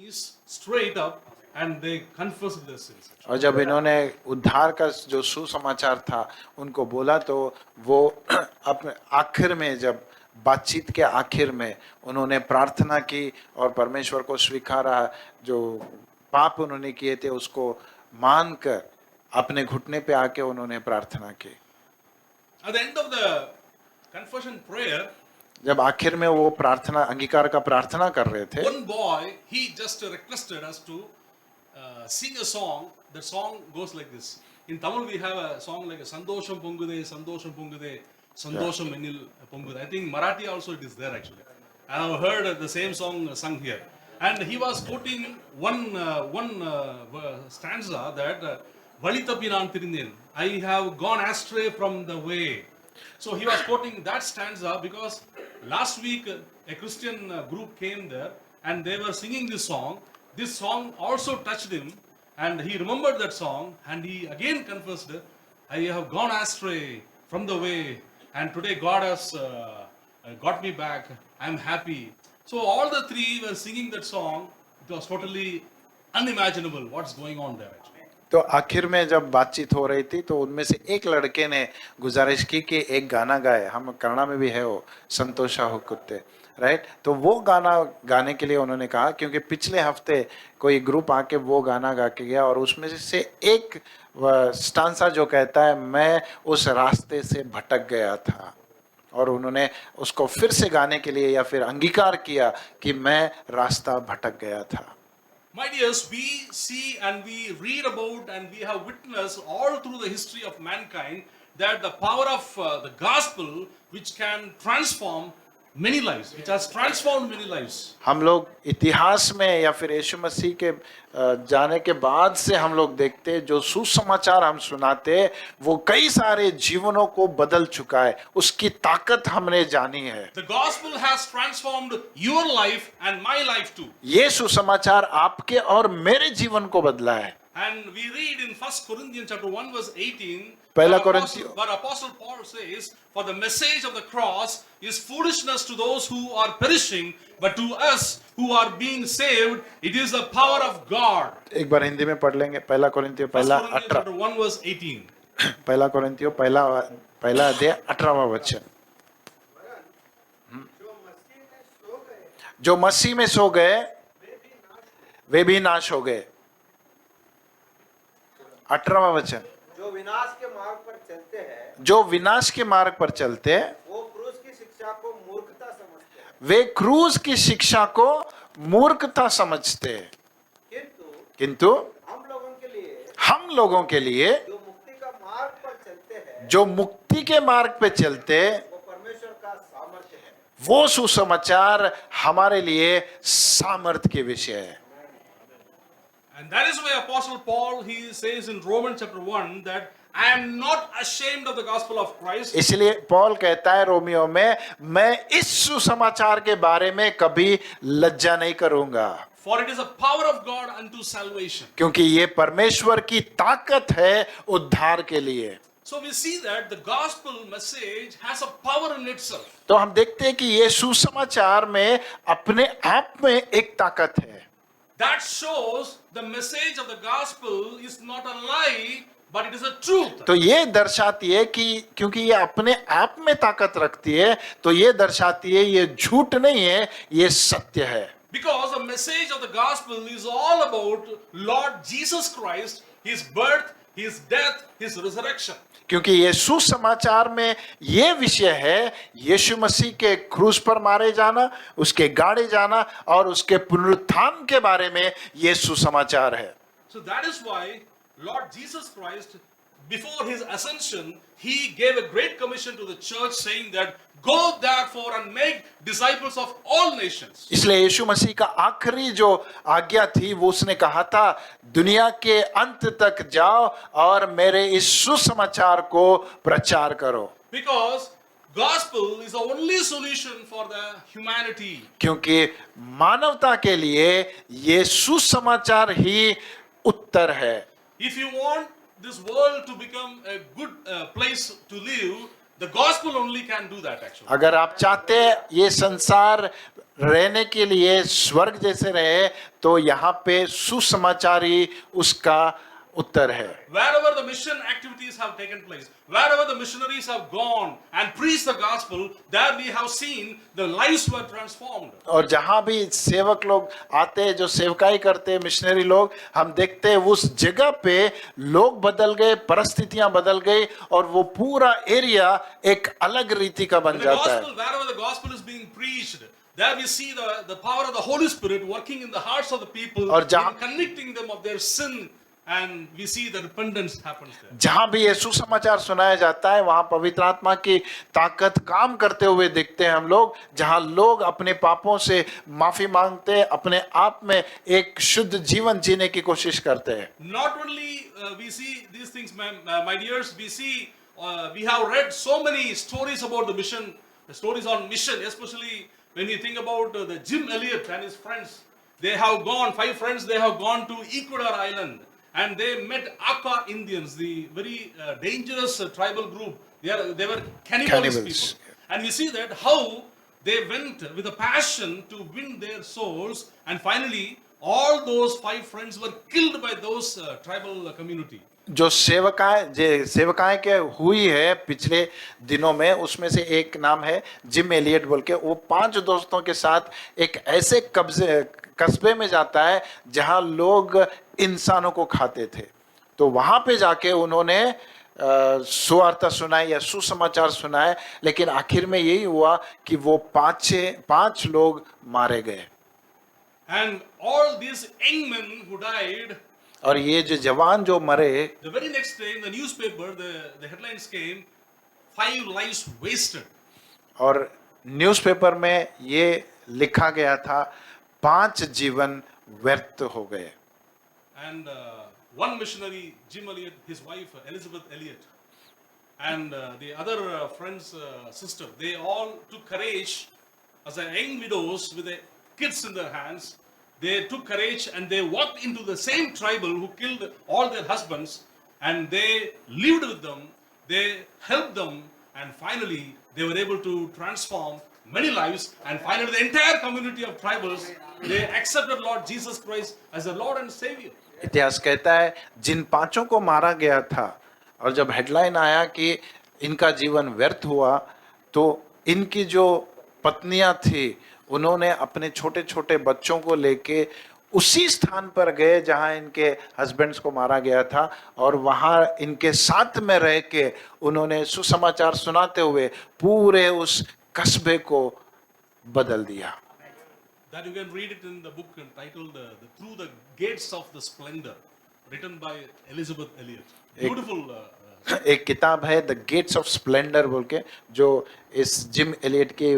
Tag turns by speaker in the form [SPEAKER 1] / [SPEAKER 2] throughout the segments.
[SPEAKER 1] knees straight up and they confessed their sins.
[SPEAKER 2] और जब इन्होंने उद्धार का जो सुसमाचार था उनको बोला तो वो अपने आखिर में, जब बातचीत के आखिर में उन्होंने प्रार्थना की और परमेश्वर को स्वीकारा, जो पाप उन्होंने किए थे उसको मानकर अपने घुटने पे आके उन्होंने प्रार्थना की।
[SPEAKER 1] At the end of the confession prayer,
[SPEAKER 2] जब आखिर में वो प्रार्थना, अंगीकार का प्रार्थना कर रहे थे,
[SPEAKER 1] one boy, he just requested us to sing a song. The song goes like this. In Tamil we have a song like Sandosham Pongude, Sandosham Enil Pongude. I think Marathi also it is there actually. I have heard the same song sung here. And he was quoting one stanza that Valitappinan Tirindhen, I have gone astray from the way. So he was quoting that stanza because last week a Christian group came there and they were singing this song. This song also touched him and he remembered that song and he again confessed, I have gone astray from the way and today God has got me back. I am happy. So all the three were singing that song. It was totally unimaginable what's going on there actually.
[SPEAKER 2] तो आखिर में जब बातचीत हो रही थी तो उनमें से एक लड़के ने गुजारिश की कि एक गाना गाए, हम कन्नड़ा में भी है वो, संतोषा हो कुत्ते, राइट। तो वो गाना गाने के लिए उन्होंने कहा, क्योंकि पिछले हफ्ते कोई ग्रुप आके वो गाना गा के गया और उसमें से एक स्टांसा जो कहता है मैं उस रास्ते से भटक गया था, और उन्होंने उसको फिर से गाने के लिए या फिर अंगीकार किया कि मैं रास्ता भटक गया था।
[SPEAKER 1] My dears, we see and we read about and we have witnessed all through the history of mankind that the power of the gospel which can transform many lives, which has transformed many lives.
[SPEAKER 2] हम लोग इतिहास में या फिर यीशु मसीह के जाने के बाद से हम लोग देखते जो सुसमाचार हम सुनाते वो कई सारे जीवनों को बदल चुका है, उसकी ताकत हमने जानी है।
[SPEAKER 1] The gospel has transformed your life and my life too.
[SPEAKER 2] ये सुसमाचार आपके और मेरे जीवन को बदला है।
[SPEAKER 1] And we read in 1 Corinthians chapter 1 verse 18,
[SPEAKER 2] पहला
[SPEAKER 1] where
[SPEAKER 2] कोरिन्थियों
[SPEAKER 1] where Apostle Paul says, for the message of the cross is foolishness to those who are perishing, but to us who are being saved, it is the power of God.
[SPEAKER 2] एक बार हिंदी में पढ़ लेंगे। पहला कोरिन्थियों
[SPEAKER 1] 1
[SPEAKER 2] पहला
[SPEAKER 1] Corinthians
[SPEAKER 2] 18,
[SPEAKER 1] chapter 1 verse 18.
[SPEAKER 2] पहला कोरिन्थियों पहला अध्याय 18वां वचन। जो मसीह में सो गए वे भी नाश हो गए। 18वां वचन,
[SPEAKER 3] जो विनाश के मार्ग पर चलते हैं,
[SPEAKER 2] जो विनाश के मार्ग पर चलते हैं
[SPEAKER 3] वो क्रूस की शिक्षा को मूर्खता समझते हैं,
[SPEAKER 2] वे क्रूस की शिक्षा को मूर्खता समझते हैं, किंतु हम लोगों के लिए
[SPEAKER 3] जो मुक्ति का मार्ग पर चलते हैं,
[SPEAKER 2] जो मुक्ति के मार्ग पे चलते
[SPEAKER 3] वो परमेश्वर का सामर्थ्य है।
[SPEAKER 2] वो सुसमाचार हमारे लिए सामर्थ्य के विषय है।
[SPEAKER 1] And that is why Apostle Paul, he says in Romans chapter 1 that I am not ashamed of the gospel of Christ.
[SPEAKER 2] इसलिए पौल कहता है रोमियो में, मैं इस सुसमाचार के बारे में कभी लज्जा नहीं करूंगा,
[SPEAKER 1] For it is the power of God unto salvation.
[SPEAKER 2] क्योंकि ये परमेश्वर की ताकत है उद्धार के लिए।
[SPEAKER 1] So we see that the gospel message has a power in itself.
[SPEAKER 2] तो हम देखते हैं कि ये सुसमाचार में अपने आप में एक ताकत है।
[SPEAKER 1] That shows the message of the gospel is not a lie, but it is a truth.
[SPEAKER 2] तो ये दर्शाती है कि क्योंकि ये अपने आप में ताकत रखती है, तो ये दर्शाती है ये झूठ नहीं है, ये सत्य है।
[SPEAKER 1] Because the message of the gospel is all about Lord Jesus Christ, His birth, His death, His resurrection.
[SPEAKER 2] क्योंकि ये सुसमाचार में ये विषय है यीशु मसीह के क्रूस पर मारे जाना, उसके गाड़े जाना और उसके पुनरुत्थान के बारे में ये सुसमाचार है।
[SPEAKER 1] So that is why Lord Jesus Christ, before His ascension, He gave a great commission to the church saying that go therefore and make disciples of all nations.
[SPEAKER 2] इसलिए यीशु मसीह का आखिरी जो आज्ञा थी वो उसने कहा था दुनिया के अंत तक जाओ और मेरे इस सुसमाचार को प्रचार करो।
[SPEAKER 1] Because gospel is the only solution for the humanity.
[SPEAKER 2] क्योंकि मानवता के लिए ये सुसमाचार ही उत्तर है।
[SPEAKER 1] If you want this world to become a good place to live, The gospel only can do that actually.
[SPEAKER 2] अगर आप चाहते हैं ये संसार रहने के लिए स्वर्ग जैसे रहे, तो यहाँ पे सुसमाचार ही उसका उत्तर है।
[SPEAKER 1] Wherever the mission activities have taken place, wherever the missionaries have gone and preached the gospel, there we have seen the lives were transformed.
[SPEAKER 2] और जहां भी सेवक लोग आते हैं, जो सेवकाई करते हैं, मिशनरी लोग, हम देखते हैं उस जगह पे लोग बदल गए, परिस्थितियां बदल गई और वो पूरा एरिया एक अलग रीति का बन
[SPEAKER 1] The
[SPEAKER 2] जाता है।
[SPEAKER 1] gospel, wherever the gospel is being preached, there we see the power of the Holy Spirit working in the hearts of the people
[SPEAKER 2] और जहां-
[SPEAKER 1] in convicting them of their sin, and we see the repentance happens there.
[SPEAKER 2] जहां भी ये सुसमाचार सुनाया जाता है, वहां पवित्र आत्मा की ताकत काम करते हुए देखते हैं हम लोग, जहां लोग अपने पापों से माफी मांगते, अपने आप में एक शुद्ध जीवन जीने की कोशिश करते हैं।
[SPEAKER 1] Not only we see these things, my dears, we see we have read so many stories about the mission, the stories on mission, especially when you think about the Jim Elliot and his friends. They have gone, 5 friends, they have gone to Ecuador Island and they met Aka Indians, the very dangerous tribal group. They were cannibals people. And we see that how they went with a passion to win their souls, and finally all those 5 friends were killed by those tribal community.
[SPEAKER 2] जो सेवकाएं के हुई है पिछले दिनों में, उसमें से एक नाम है जिम एलियट बोल के। वो 5 दोस्तों के साथ एक ऐसे कस्बे में जाता है जहां लोग इंसानों को खाते थे। तो वहां पे जाके उन्होंने सुवार्ता सुनाई या सुसमाचार सुनाए, लेकिन आखिर में यही हुआ कि वो 5 लोग मारे गए।
[SPEAKER 1] And all these young men who died,
[SPEAKER 2] और ये जो जवान जो मरे,
[SPEAKER 1] the very next day in the newspaper, the headlines came, 5 lives wasted.
[SPEAKER 2] और न्यूज़पेपर में ये लिखा गया था 5 जीवन व्यर्थ हो गए।
[SPEAKER 1] And one missionary, Jim Elliot, his wife Elizabeth Elliot, and the other friend's sister, they all took courage as a young widows with their kids in their hands. They took courage and they walked into the same tribal who killed all their husbands, and they lived with them, they helped them, and finally they were able to transform many lives, and finally the entire community of tribals, they accepted Lord Jesus Christ as their Lord and Savior.
[SPEAKER 2] इतिहास कहता है जिन 5 को मारा गया था, और जब headline आया कि इनका जीवन व्यर्थ हुआ, तो इनकी जो पत्नियां थी, उन्होंने अपने छोटे छोटे बच्चों को लेके उसी स्थान पर गए जहां इनके हस्बैंड्स को मारा गया था, और वहां इनके साथ में रह के उन्होंने सुसमाचार सुनाते हुए पूरे उस कस्बे को बदल दिया।
[SPEAKER 1] That you can read it in the book entitled Through the Gates of the Splendor, written by Elizabeth Elliot. Beautiful.
[SPEAKER 2] एक किताब है द गेट्स ऑफ स्प्लेंडर बोल के, जो इस जिम एलियट की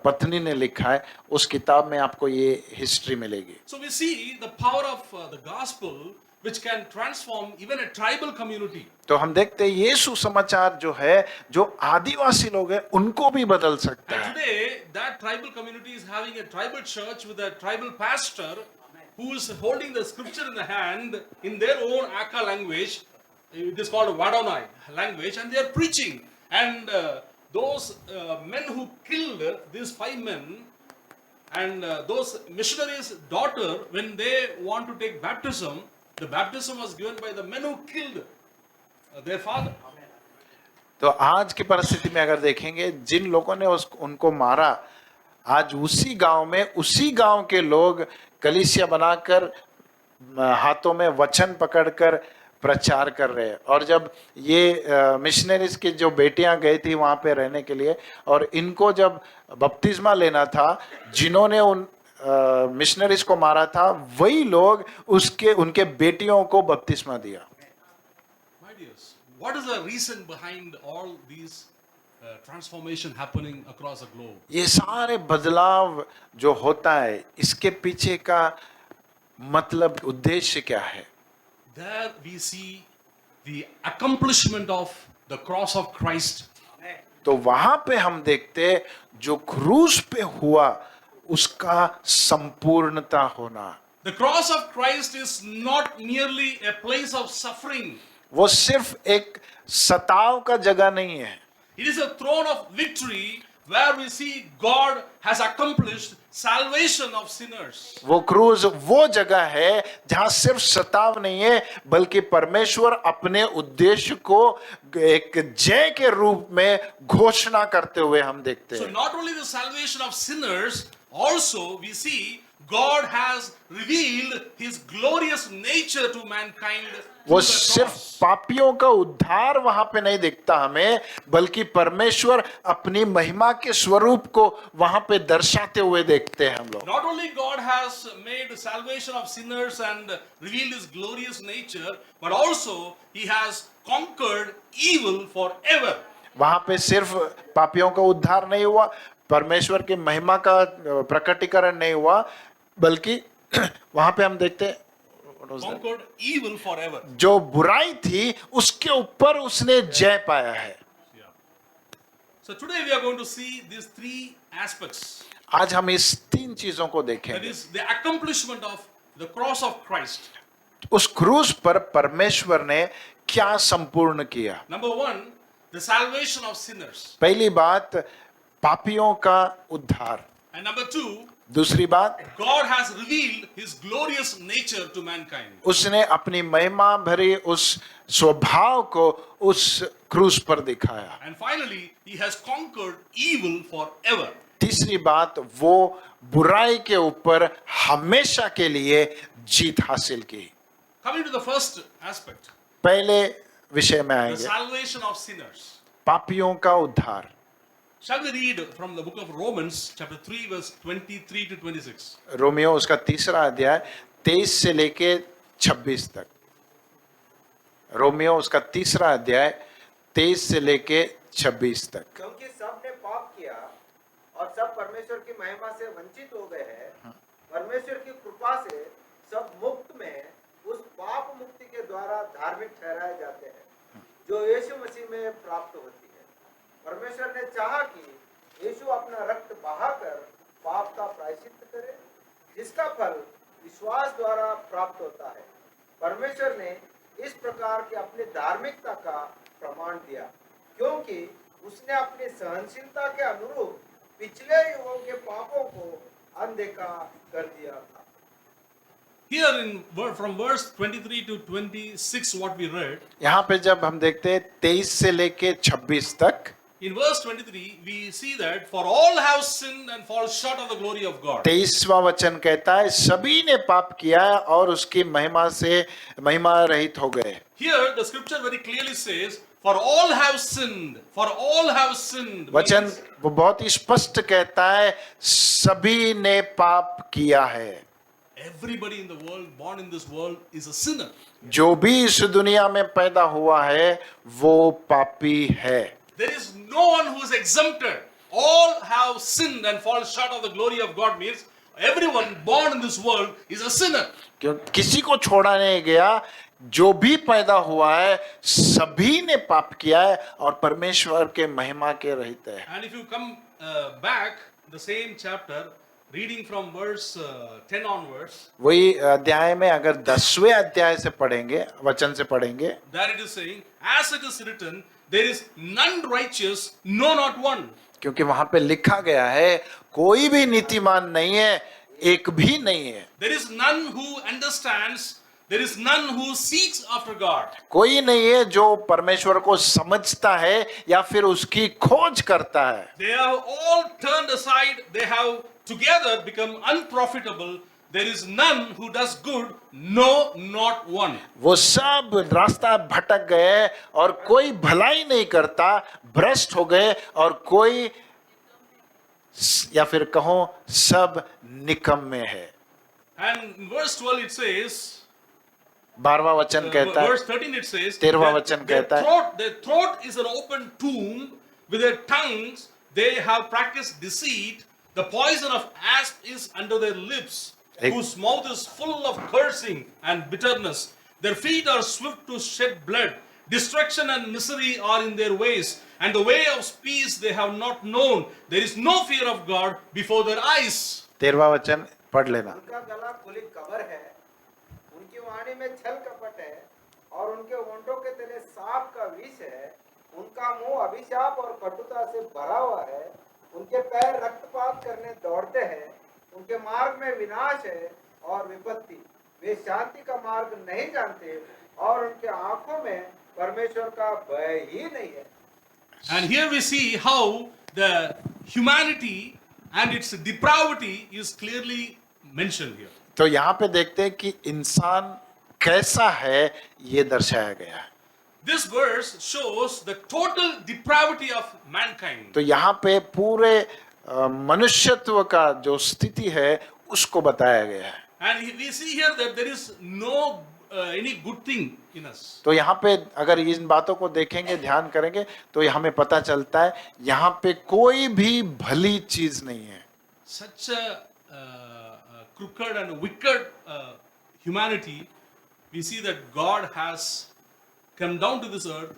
[SPEAKER 2] पत्नी ने लिखा है। उस किताब में आपको ये हिस्ट्री मिलेगी।
[SPEAKER 1] So we see the power of the gospel which can transform even a tribal community.
[SPEAKER 2] तो हम देखते हैं ये सुसमाचार जो है, जो आदिवासी लोग हैं, उनको भी बदल सकता
[SPEAKER 1] And
[SPEAKER 2] है।
[SPEAKER 1] today that tribal community is having a tribal church with a tribal pastor who is holding the scripture in the hand in their own Aka language. It is called Wadonai language, and they are preaching. And those men who killed these 5 men, and those missionaries' daughter, when they want to take baptism, the baptism was given by the men who killed their father.
[SPEAKER 2] तो आज की परिस्थिति में अगर देखेंगे, जिन लोगों ने उनको मारा, आज उसी गांव में उसी गांव के लोग कलीसिया बनाकर हाथों में वचन पकड़कर प्रचार कर रहे हैं। और जब ये मिशनरीज की जो बेटियां गई थी वहां पे रहने के लिए, और इनको जब बपतिस्मा लेना था, जिन्होंने उन मिशनरीज को मारा था, वही लोग उनके बेटियों को बपतिस्मा दिया।
[SPEAKER 1] My dears, what is the reason behind all these transformation happening across the globe?
[SPEAKER 2] ये सारे बदलाव जो होता है, इसके पीछे का मतलब उद्देश्य क्या है?
[SPEAKER 1] There we see the accomplishment of the cross of Christ.
[SPEAKER 2] तो वहां पे हम देखते जो क्रूस पे हुआ उसका संपूर्णता होना।
[SPEAKER 1] The cross of Christ is not merely a place of suffering.
[SPEAKER 2] वो सिर्फ एक सताव का जगह नहीं है।
[SPEAKER 1] It is a throne of victory where we see God has accomplished salvation of sinners.
[SPEAKER 2] वो क्रूज वो जगह है जहां सिर्फ सताव नहीं है, बल्कि परमेश्वर अपने उद्देश्य को एक जय के रूप में घोषणा करते हुए हम देखते
[SPEAKER 1] So
[SPEAKER 2] हैं.
[SPEAKER 1] not only the salvation of sinners, also we see God has revealed his glorious nature to mankind through
[SPEAKER 2] वो
[SPEAKER 1] the
[SPEAKER 2] सिर्फ
[SPEAKER 1] cross.
[SPEAKER 2] पापियों का उद्धार वहां पे नहीं दिखता हमें, बल्कि परमेश्वर अपनी महिमा के स्वरूप को वहां पे दर्शाते हुए देखते हैं हम लोग.
[SPEAKER 1] Not only God has made salvation of sinners and revealed his glorious nature, but also he has conquered evil forever.
[SPEAKER 2] वहां पे सिर्फ पापियों का उद्धार नहीं हुआ, परमेश्वर की महिमा का प्रकटीकरण नहीं हुआ, बल्कि वहां पे हम देखते हैं
[SPEAKER 1] Conquered evil forever.
[SPEAKER 2] जो बुराई थी उसके ऊपर उसने जय पाया है.
[SPEAKER 1] Yeah. So today we are going to see these three aspects.
[SPEAKER 2] आज हम इस तीन चीजों को
[SPEAKER 1] That
[SPEAKER 2] देखेंगे.
[SPEAKER 1] is the accomplishment of the cross of Christ.
[SPEAKER 2] उस क्रूज पर परमेश्वर ने क्या संपूर्ण किया.
[SPEAKER 1] Number one, the salvation of sinners.
[SPEAKER 2] पहली बात पापियों का उद्धार.
[SPEAKER 1] And number two,
[SPEAKER 2] दूसरी बात
[SPEAKER 1] God has revealed his glorious nature to mankind.
[SPEAKER 2] उसने अपनी महिमा भरी उस स्वभाव को उस क्रूज पर दिखाया.
[SPEAKER 1] And finally, he has conquered evil forever.
[SPEAKER 2] तीसरी बात वो बुराई के ऊपर हमेशा के लिए जीत हासिल की.
[SPEAKER 1] Coming to the first aspect,
[SPEAKER 2] पहले विषय में
[SPEAKER 1] the
[SPEAKER 2] आएंगे,
[SPEAKER 1] salvation of sinners.
[SPEAKER 2] पापियों का उद्धार.
[SPEAKER 1] Shall we read from the book of Romans, chapter 3, verse 23 to 26?
[SPEAKER 2] Romeo उसका तीसरा अध्याय 23 से लेके 26 तक. रोमियो उसका तीसरा अध्याय 23 से लेके 26 तक.
[SPEAKER 3] क्योंकि सब ने पाप किया और सब परमेश्वर की महिमा से वंचित हो गए हैं, परमेश्वर की कृपा से सब मुक्त में उस पाप मुक्ति के द्वारा धार्मिक ठहराए जाते हैं जो यीशु मसीह में प्राप्त होती है. परमेश्वर ने चाहा कि यीशु अपना रक्त बहाकर पाप का प्रायश्चित्त करे, जिसका फल विश्वास द्वारा प्राप्त होता है. परमेश्वर ने इस प्रकार के अपनी धार्मिकता का प्रमाण दिया, क्योंकि उसने अपनी सहनशीलता के अनुरूप पिछले युगों के पापों को अनदेखा कर दिया था.
[SPEAKER 1] Here from verse 23 to 26, what we read,
[SPEAKER 2] यहाँ पे जब हम देखते हैं 23 से लेके 26 तक,
[SPEAKER 1] in verse 23, we see that for all have sinned and fall short of the glory of God.
[SPEAKER 2] 23वां वचन कहता है सभी ने पाप किया और उसकी महिमा से महिमा रहित हो गए.
[SPEAKER 1] Here the scripture very clearly says, for all have sinned, for all have sinned.
[SPEAKER 2] वचन
[SPEAKER 1] means
[SPEAKER 2] वो बहुत ही स्पष्ट कहता है सभी ने पाप किया है.
[SPEAKER 1] everybody in the world, born in this world, is a sinner.
[SPEAKER 2] जो भी इस दुनिया में पैदा हुआ है वो पापी है.
[SPEAKER 1] There is no one who is exempted. All have sinned and fall short of the glory of God means everyone born in this world is a sinner.
[SPEAKER 2] क्यों किसी को छोड़ा नहीं गया, जो भी पैदा हुआ है सभी ने पाप किया है और परमेश्वर के महिमा के रहित है.
[SPEAKER 1] And if you come back, the same chapter, reading from verse 10 onwards,
[SPEAKER 2] वही अध्याय में अगर 10वें अध्याय से पढ़ेंगे, वचन से पढ़ेंगे,
[SPEAKER 1] there it is saying, as it is written, there is none righteous, no, not one.
[SPEAKER 2] क्योंकि वहां पे लिखा गया है कोई भी नीतिमान नहीं है, एक भी नहीं है.
[SPEAKER 1] There is none who understands, there is none who seeks after God.
[SPEAKER 2] कोई नहीं है जो परमेश्वर को समझता है या फिर उसकी खोज करता है.
[SPEAKER 1] They have all turned aside, they have together become unprofitable. There is none who does good, no, not one.
[SPEAKER 2] वो सब रास्ता भटक गए और कोई भलाई नहीं करता, भ्रष्ट हो गए और कोई या फिर कहो सब निकम्मे है.
[SPEAKER 1] And in verse 12 it says,
[SPEAKER 2] 12वां वचन कहता है,
[SPEAKER 1] verse 13 it says,
[SPEAKER 2] 13वां
[SPEAKER 1] that
[SPEAKER 2] वचन कहता है,
[SPEAKER 1] their throat is an open tomb, with their tongues they have practiced deceit, the poison of asp is under their lips, whose mouth is full of cursing and bitterness. Their feet are swift to shed blood. Destruction and misery are in their ways, and the way of peace they have not known. There is no fear of God before their eyes.
[SPEAKER 2] 13वां वचन पढ़ लेना.
[SPEAKER 3] उनका गला खुली कब्र है, उनकी वाणी में छल कपट है और उनके होंठों के तले सांप का विष है. उनका मुंह अभिशाप और कटुता से भरा हुआ है, उनके पैर रक्तपात करने दौड़ते हैं, उनके मार्ग में विनाश है और विपत्ति, वे शांति का मार्ग नहीं जानते और उनके आंखों में परमेश्वर का भय ही नहीं है।
[SPEAKER 1] And here we see how the humanity and its depravity is clearly mentioned here.
[SPEAKER 2] तो यहाँ पे देखते हैं कि इंसान कैसा है ये दर्शाया गया है।
[SPEAKER 1] This verse shows the total depravity of mankind.
[SPEAKER 2] तो यहाँ पे पूरे मनुष्यत्व का जो स्थिति है उसको बताया गया है।
[SPEAKER 1] And we see here that there is no any good thing in us.
[SPEAKER 2] तो यहाँ पे अगर इन बातों को देखेंगे, ध्यान करेंगे तो ये हमें पता चलता है यहाँ पे कोई भी भली चीज नहीं है।
[SPEAKER 1] Such a crooked and wicked humanity, we see that God has come down to this earth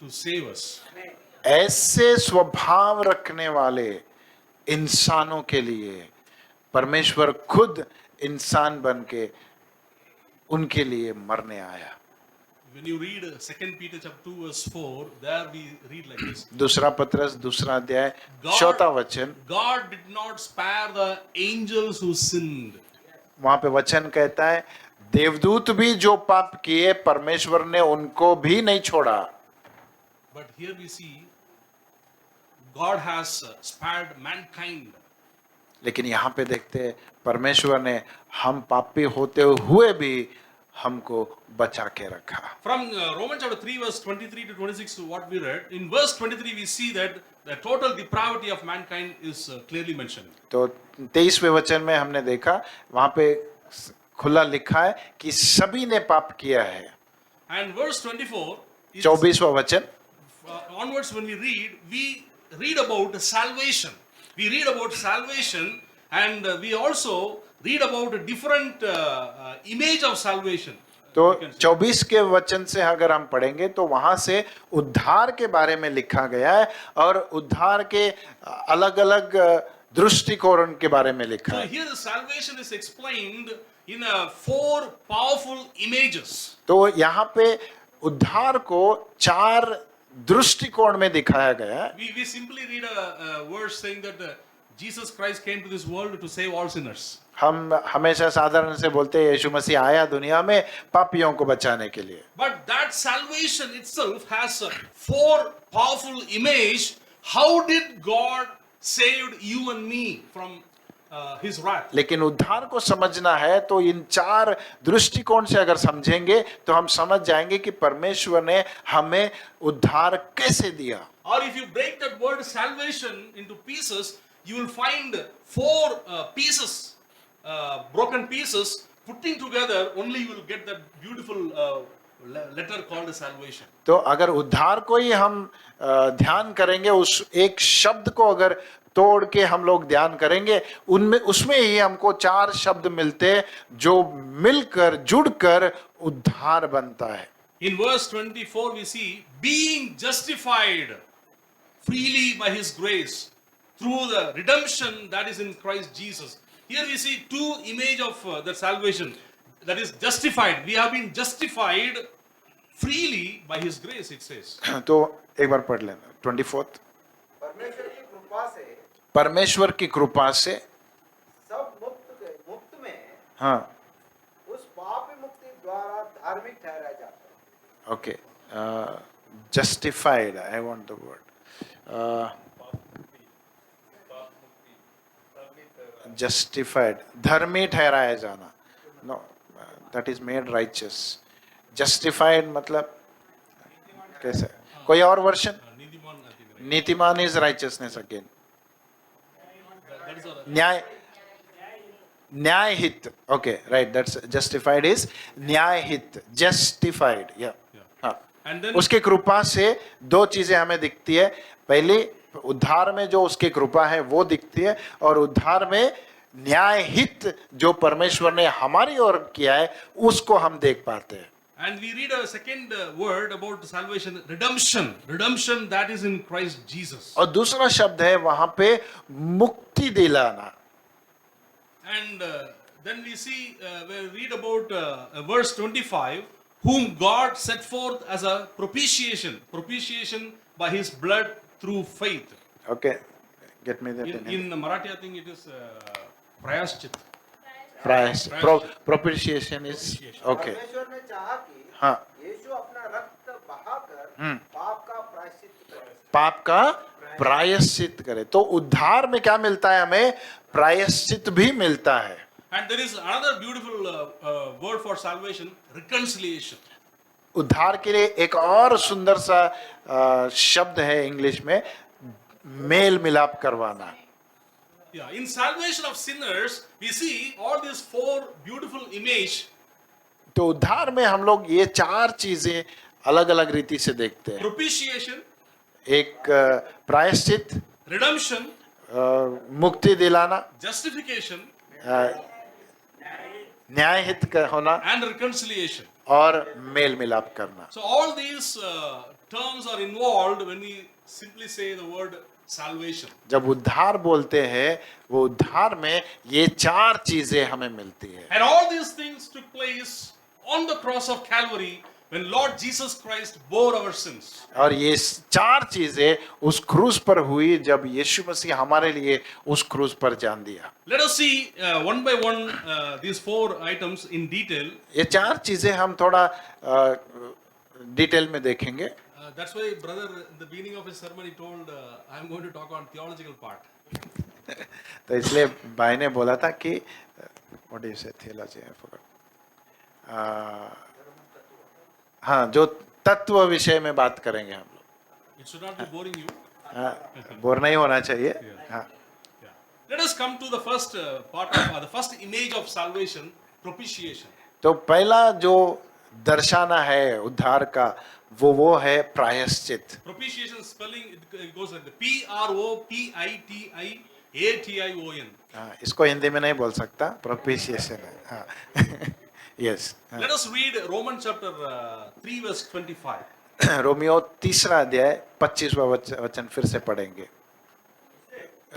[SPEAKER 1] to save us.
[SPEAKER 2] ऐसे स्वभाव रखने वाले इंसानों के लिए परमेश्वर खुद इंसान बन के उनके लिए मरने आया।
[SPEAKER 1] When you read 2 Peter chapter 2 verse 4, there we read like this.
[SPEAKER 2] दूसरा पत्रस दूसरा अध्याय
[SPEAKER 1] God-
[SPEAKER 2] चौथा वचन,
[SPEAKER 1] God did not spare the angels who sinned.
[SPEAKER 2] वहां पे वचन कहता है देवदूत भी जो पाप किए परमेश्वर ने उनको भी नहीं छोड़ा।
[SPEAKER 1] But here we see God has spared mankind.
[SPEAKER 2] लेकिन यहाँ पे देखते हैं परमेश्वर ने हम पापी होते हुए भी हमको बचा के रखा।
[SPEAKER 1] From Romans chapter 3 verse 23 to 26 to what we read, in verse 23 we see that the total depravity of mankind is clearly mentioned.
[SPEAKER 2] तो 23वें वचन में हमने देखा वहां पे खुला लिखा है कि सभी ने पाप किया है।
[SPEAKER 1] And verse 24 is,
[SPEAKER 2] 24वां वचन,
[SPEAKER 1] onwards when we read about salvation. We read about salvation and we also read about a different image of salvation.
[SPEAKER 2] तो
[SPEAKER 1] You can say.
[SPEAKER 2] 24 के वचन से अगर हम पढ़ेंगे तो वहां से उद्धार के बारे में लिखा गया है और उद्धार के अलग अलग दृष्टिकोण के बारे में लिखा
[SPEAKER 1] So
[SPEAKER 2] है।
[SPEAKER 1] here the salvation is explained in 4 powerful images.
[SPEAKER 2] तो यहाँ पे उद्धार को 4 दृष्टिकोण में दिखाया गया है।
[SPEAKER 1] We simply read a verse saying that Jesus Christ came to this world to save all sinners.
[SPEAKER 2] हम हमेशा साधारण से बोलते हैं यीशु मसीह आया दुनिया में पापियों को बचाने के लिए,
[SPEAKER 1] But that salvation itself has 4 powerful image. How did God saved you and me from His wrath?
[SPEAKER 2] लेकिन उद्धार को समझना है तो इन 4 दृष्टिकोण से अगर समझेंगे तो हम समझ जाएंगे कि परमेश्वर ने हमें उद्धार कैसे दिया।
[SPEAKER 1] Or if you break that word salvation into pieces, you will find 4 pieces, broken pieces, putting together, only you will get that beautiful letter called salvation.
[SPEAKER 2] तो अगर उद्धार को ही हम ध्यान करेंगे, उस एक शब्द को अगर तोड़ के हम लोग ध्यान करेंगे, उनमें उसमें ही हमको 4 शब्द मिलते हैं जो मिलकर जुड़कर उद्धार बनता है।
[SPEAKER 1] In verse 24 we see being justified freely by His grace through the redemption that is in Christ Jesus. Here we see 2 image of the salvation, that is justified. We have been justified freely by His grace, it says.
[SPEAKER 2] तो एक बार पढ़ लेना 24।
[SPEAKER 3] परमेश्वर की कृपा से
[SPEAKER 2] परमेश्वर की कृपा से
[SPEAKER 3] सब मुक्त में
[SPEAKER 2] हाँ
[SPEAKER 3] उस पाप मुक्ति द्वारा धार्मिक ठहराया जाता है।
[SPEAKER 2] Okay, justified, I want the word justified, धर्मी ठहराया जाना। No, that is made righteous. Justified मतलब कैसे? कोई और version?
[SPEAKER 1] Nidhiman, I think, right?
[SPEAKER 2] नीतिमान is righteousness again.
[SPEAKER 1] That is our,
[SPEAKER 2] न्याय, न्याय हित। Okay right, that's justified is न्याय हित, जस्टिफाइड या
[SPEAKER 1] yeah.
[SPEAKER 2] हाँ।
[SPEAKER 1] And then
[SPEAKER 2] उसके कृपा से 2 चीजें हमें दिखती है। पहली, उद्धार में जो उसकी कृपा है वो दिखती है, और उद्धार में न्याय हित जो परमेश्वर ने हमारी ओर किया है उसको हम देख पाते हैं।
[SPEAKER 1] And we read a second word about salvation, redemption. Redemption that is in Christ Jesus.
[SPEAKER 2] और दूसरा शब्द है वहां पे मुक्ति दिलाना।
[SPEAKER 1] And then we see, we read about verse 25. whom God set forth as a propitiation by his blood through faith.
[SPEAKER 2] Okay, get me that in
[SPEAKER 1] In Marathi, I think it is prayaschit.
[SPEAKER 2] propitiation is okay.
[SPEAKER 3] परमेश्वर ने चाहा कि
[SPEAKER 2] हाँ
[SPEAKER 3] यीशु अपना रक्त बहाकर पाप का प्रायश्चित करे।
[SPEAKER 2] पाप का प्रायश्चित करे। तो उद्धार में क्या मिलता है हमें? प्रायश्चित भी मिलता है।
[SPEAKER 1] And there is another beautiful word for salvation, reconciliation.
[SPEAKER 2] उद्धार के लिए एक और सुंदर सा शब्द है इंग्लिश में, मेल मिलाप करवाना।
[SPEAKER 1] Yeah, in salvation of sinners, we see all these four beautiful images.
[SPEAKER 2] तो उद्धार में हम लोग ये चार चीजें अलग अलग रीति से देखते हैं।
[SPEAKER 1] Propitiation,
[SPEAKER 2] एक प्रायश्चित,
[SPEAKER 1] redemption,
[SPEAKER 2] मुक्ति दिलाना,
[SPEAKER 1] justification,
[SPEAKER 2] न्याय हित का होना
[SPEAKER 1] and reconciliation.
[SPEAKER 2] और मेल मिलाप करना।
[SPEAKER 1] So all these terms are involved when we simply say the word salvation.
[SPEAKER 2] जब उद्धार बोलते हैं, वो उद्धार में ये चार चीजें हमें मिलती है।
[SPEAKER 1] And all these things took place on the cross of Calvary when Lord Jesus Christ bore our sins.
[SPEAKER 2] और ये चार चीजें उस क्रूस पर हुई जब यीशु मसीह हमारे लिए उस क्रूस पर जान दिया।
[SPEAKER 1] Let us see one by one these four items in detail.
[SPEAKER 2] ये चार चीजें हम थोड़ा डिटेल में देखेंगे।
[SPEAKER 1] That's why brother in the beginning of his sermon he told I am going to talk on theological part.
[SPEAKER 2] तो इसलिए भाई ने बोला था कि व्हाट डू यू से थियोलॉजी, आई फॉरगॉट। हाँ, जो तत्व विषय में बात करेंगे हम लोग।
[SPEAKER 1] It should not be boring you.
[SPEAKER 2] हाँ, बोर नहीं होना चाहिए। हाँ,
[SPEAKER 1] Yeah. Let us come to the first part of the first image of salvation, propitiation.
[SPEAKER 2] तो पहला जो दर्शाना है उद्धार का वो है प्रायश्चित।
[SPEAKER 1] Propitiation spelling it goes like the PROPITIATION.
[SPEAKER 2] हाँ, इसको हिंदी में नहीं बोल सकता, प्रोपिशिएशन है। हाँ, yes.
[SPEAKER 1] Let us read Romans chapter 3 verse 25.
[SPEAKER 2] Romeo 3 अध्याय 25वां वचन फिर से पढ़ेंगे।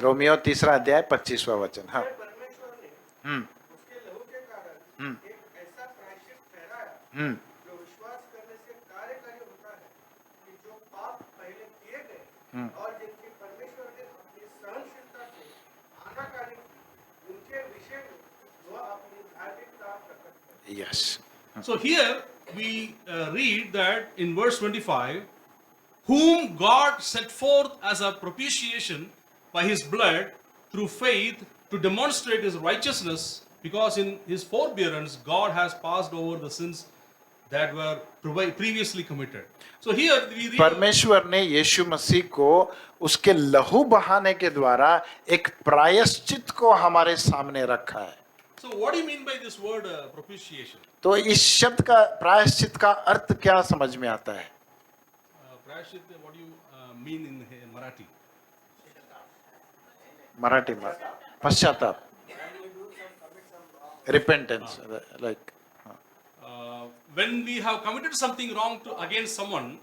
[SPEAKER 2] रोमियो 3 अध्याय 25वां वचन। हाँ,
[SPEAKER 3] परमेश्वर ने उसके लहू के कारण एक ऐसा प्रायश्चित ठहराया जो विश्वास करने से कार्यकारी होता है कि जो पाप पहले किए गए और जिनकी परमेश्वर ने अपनी सहनशीलता से आनाकानी की उनके विषय में वह अपनी धार्मिकता प्रकट करे।
[SPEAKER 2] Yes.
[SPEAKER 1] So here we read that in verse 25, whom God set forth as a propitiation by his blood through faith to demonstrate his righteousness, because in his forbearance God has passed over the sins that were previously committed. So here we read
[SPEAKER 2] परमेश्वर ने यीशु मसीह को उसके लहू बहाने के द्वारा एक प्रायश्चित को हमारे सामने रखा है।
[SPEAKER 1] So what do you mean by this word propitiation?
[SPEAKER 2] तो इस शब्द का प्रायश्चित का अर्थ क्या समझ में आता है?
[SPEAKER 1] Prayashit, what do you mean in Marathi?
[SPEAKER 2] Marathi में पश्चाताप, repentance, like
[SPEAKER 1] When we have committed something wrong against someone,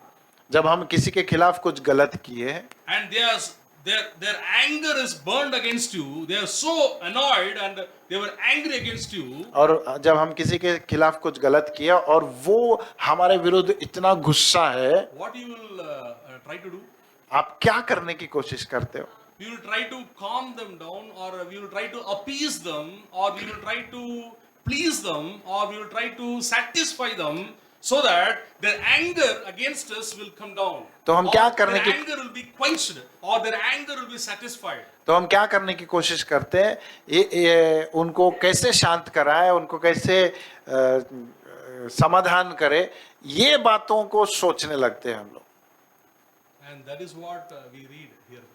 [SPEAKER 2] जब हम किसी के खिलाफ कुछ गलत किए हैं
[SPEAKER 1] and their anger is burned against you, they are so annoyed and they were angry against you,
[SPEAKER 2] और जब हम किसी के खिलाफ कुछ गलत किया और वो हमारे विरुद्ध इतना गुस्सा है,
[SPEAKER 1] what you will try to do?
[SPEAKER 2] आप क्या करने की कोशिश करते हो?
[SPEAKER 1] We will try to calm them down, or we will try to appease them, or we will try to please them, or we will try to satisfy them so that their anger against us will come down.
[SPEAKER 2] तो हम क्या करने
[SPEAKER 1] their
[SPEAKER 2] की
[SPEAKER 1] anger will be quenched, or their anger will be satisfied.
[SPEAKER 2] तो हम क्या करने की कोशिश करते हैं? ये उनको कैसे शांत कराए, उनको कैसे समाधान करे, ये बातों को सोचने लगते हैं हम लोग।
[SPEAKER 1] And that is what we read here.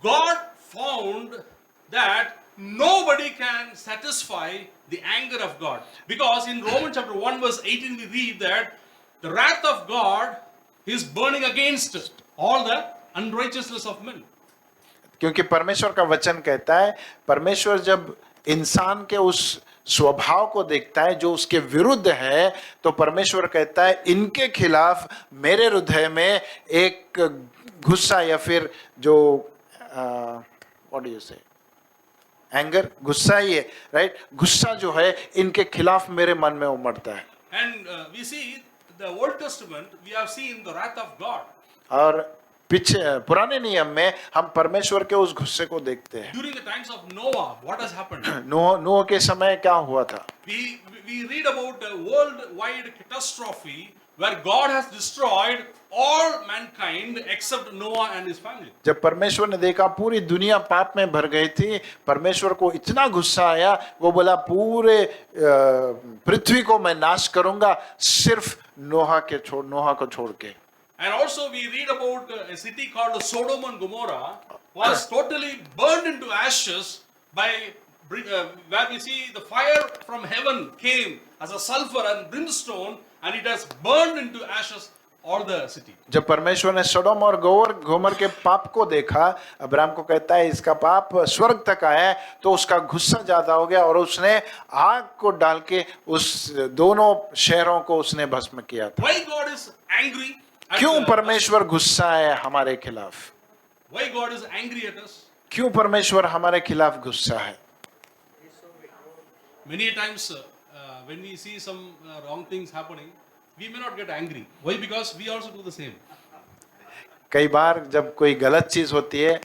[SPEAKER 1] God found that nobody can satisfy the anger of God, because in Romans chapter 1 verse 18 we read that the wrath of God is burning against all the unrighteousness of men.
[SPEAKER 2] क्योंकि परमेश्वर का वचन कहता है, परमेश्वर जब इंसान के उस स्वभाव को देखता है जो उसके विरुद्ध है, तो परमेश्वर कहता है इनके खिलाफ मेरे हृदय में एक गुस्सा या फिर जो व्हाट डू यू से एंगर, गुस्सा ही है, राइट? गुस्सा जो है इनके खिलाफ मेरे मन में उमड़ता है।
[SPEAKER 1] And we see the Old Testament, we have seen the wrath of God.
[SPEAKER 2] और पीछे पुराने नियम में हम परमेश्वर के उस गुस्से को देखते हैं।
[SPEAKER 1] During the times of Noah, what has happened?
[SPEAKER 2] नूह के समय क्या हुआ था?
[SPEAKER 1] We read about a worldwide catastrophe where God has destroyed all mankind except Noah and his family.
[SPEAKER 2] जब परमेश्वर ने देखा पूरी दुनिया पाप में भर गई थी, परमेश्वर को इतना गुस्सा आया, वो बोला पूरे पृथ्वी को मैं नाश करूंगा सिर्फ नोहा को छोड़ के।
[SPEAKER 1] And also we read about a city called Sodom and Gomorrah was totally burned into ashes by where we see the fire from heaven came as a sulfur and brimstone and it has burned into ashes all the city.
[SPEAKER 2] जब परमेश्वर ने सदोम और गोमर के पाप को देखा, Abraham को कहता है इसका पाप स्वर्ग तक आया है, तो उसका गुस्सा ज्यादा हो गया और उसने आग को डाल के उस दोनों शहरों को उसने भस्म किया था।
[SPEAKER 1] Why God is angry?
[SPEAKER 2] क्यों परमेश्वर गुस्सा है हमारे खिलाफ?
[SPEAKER 1] Why God is angry at us?
[SPEAKER 2] क्यों परमेश्वर हमारे खिलाफ गुस्सा है?
[SPEAKER 1] Many times when we see some wrong things happening, we may not get angry. Why? Because we also do the same.
[SPEAKER 2] कई बार जब कोई गलत चीज होती है,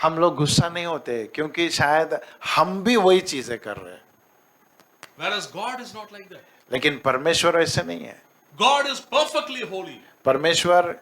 [SPEAKER 2] हम लोग गुस्सा नहीं होते क्योंकि शायद हम भी वही चीजें कर रहे हैं।
[SPEAKER 1] Whereas God is not like that.
[SPEAKER 2] लेकिन परमेश्वर ऐसे नहीं है।
[SPEAKER 1] God is perfectly holy.
[SPEAKER 2] परमेश्वर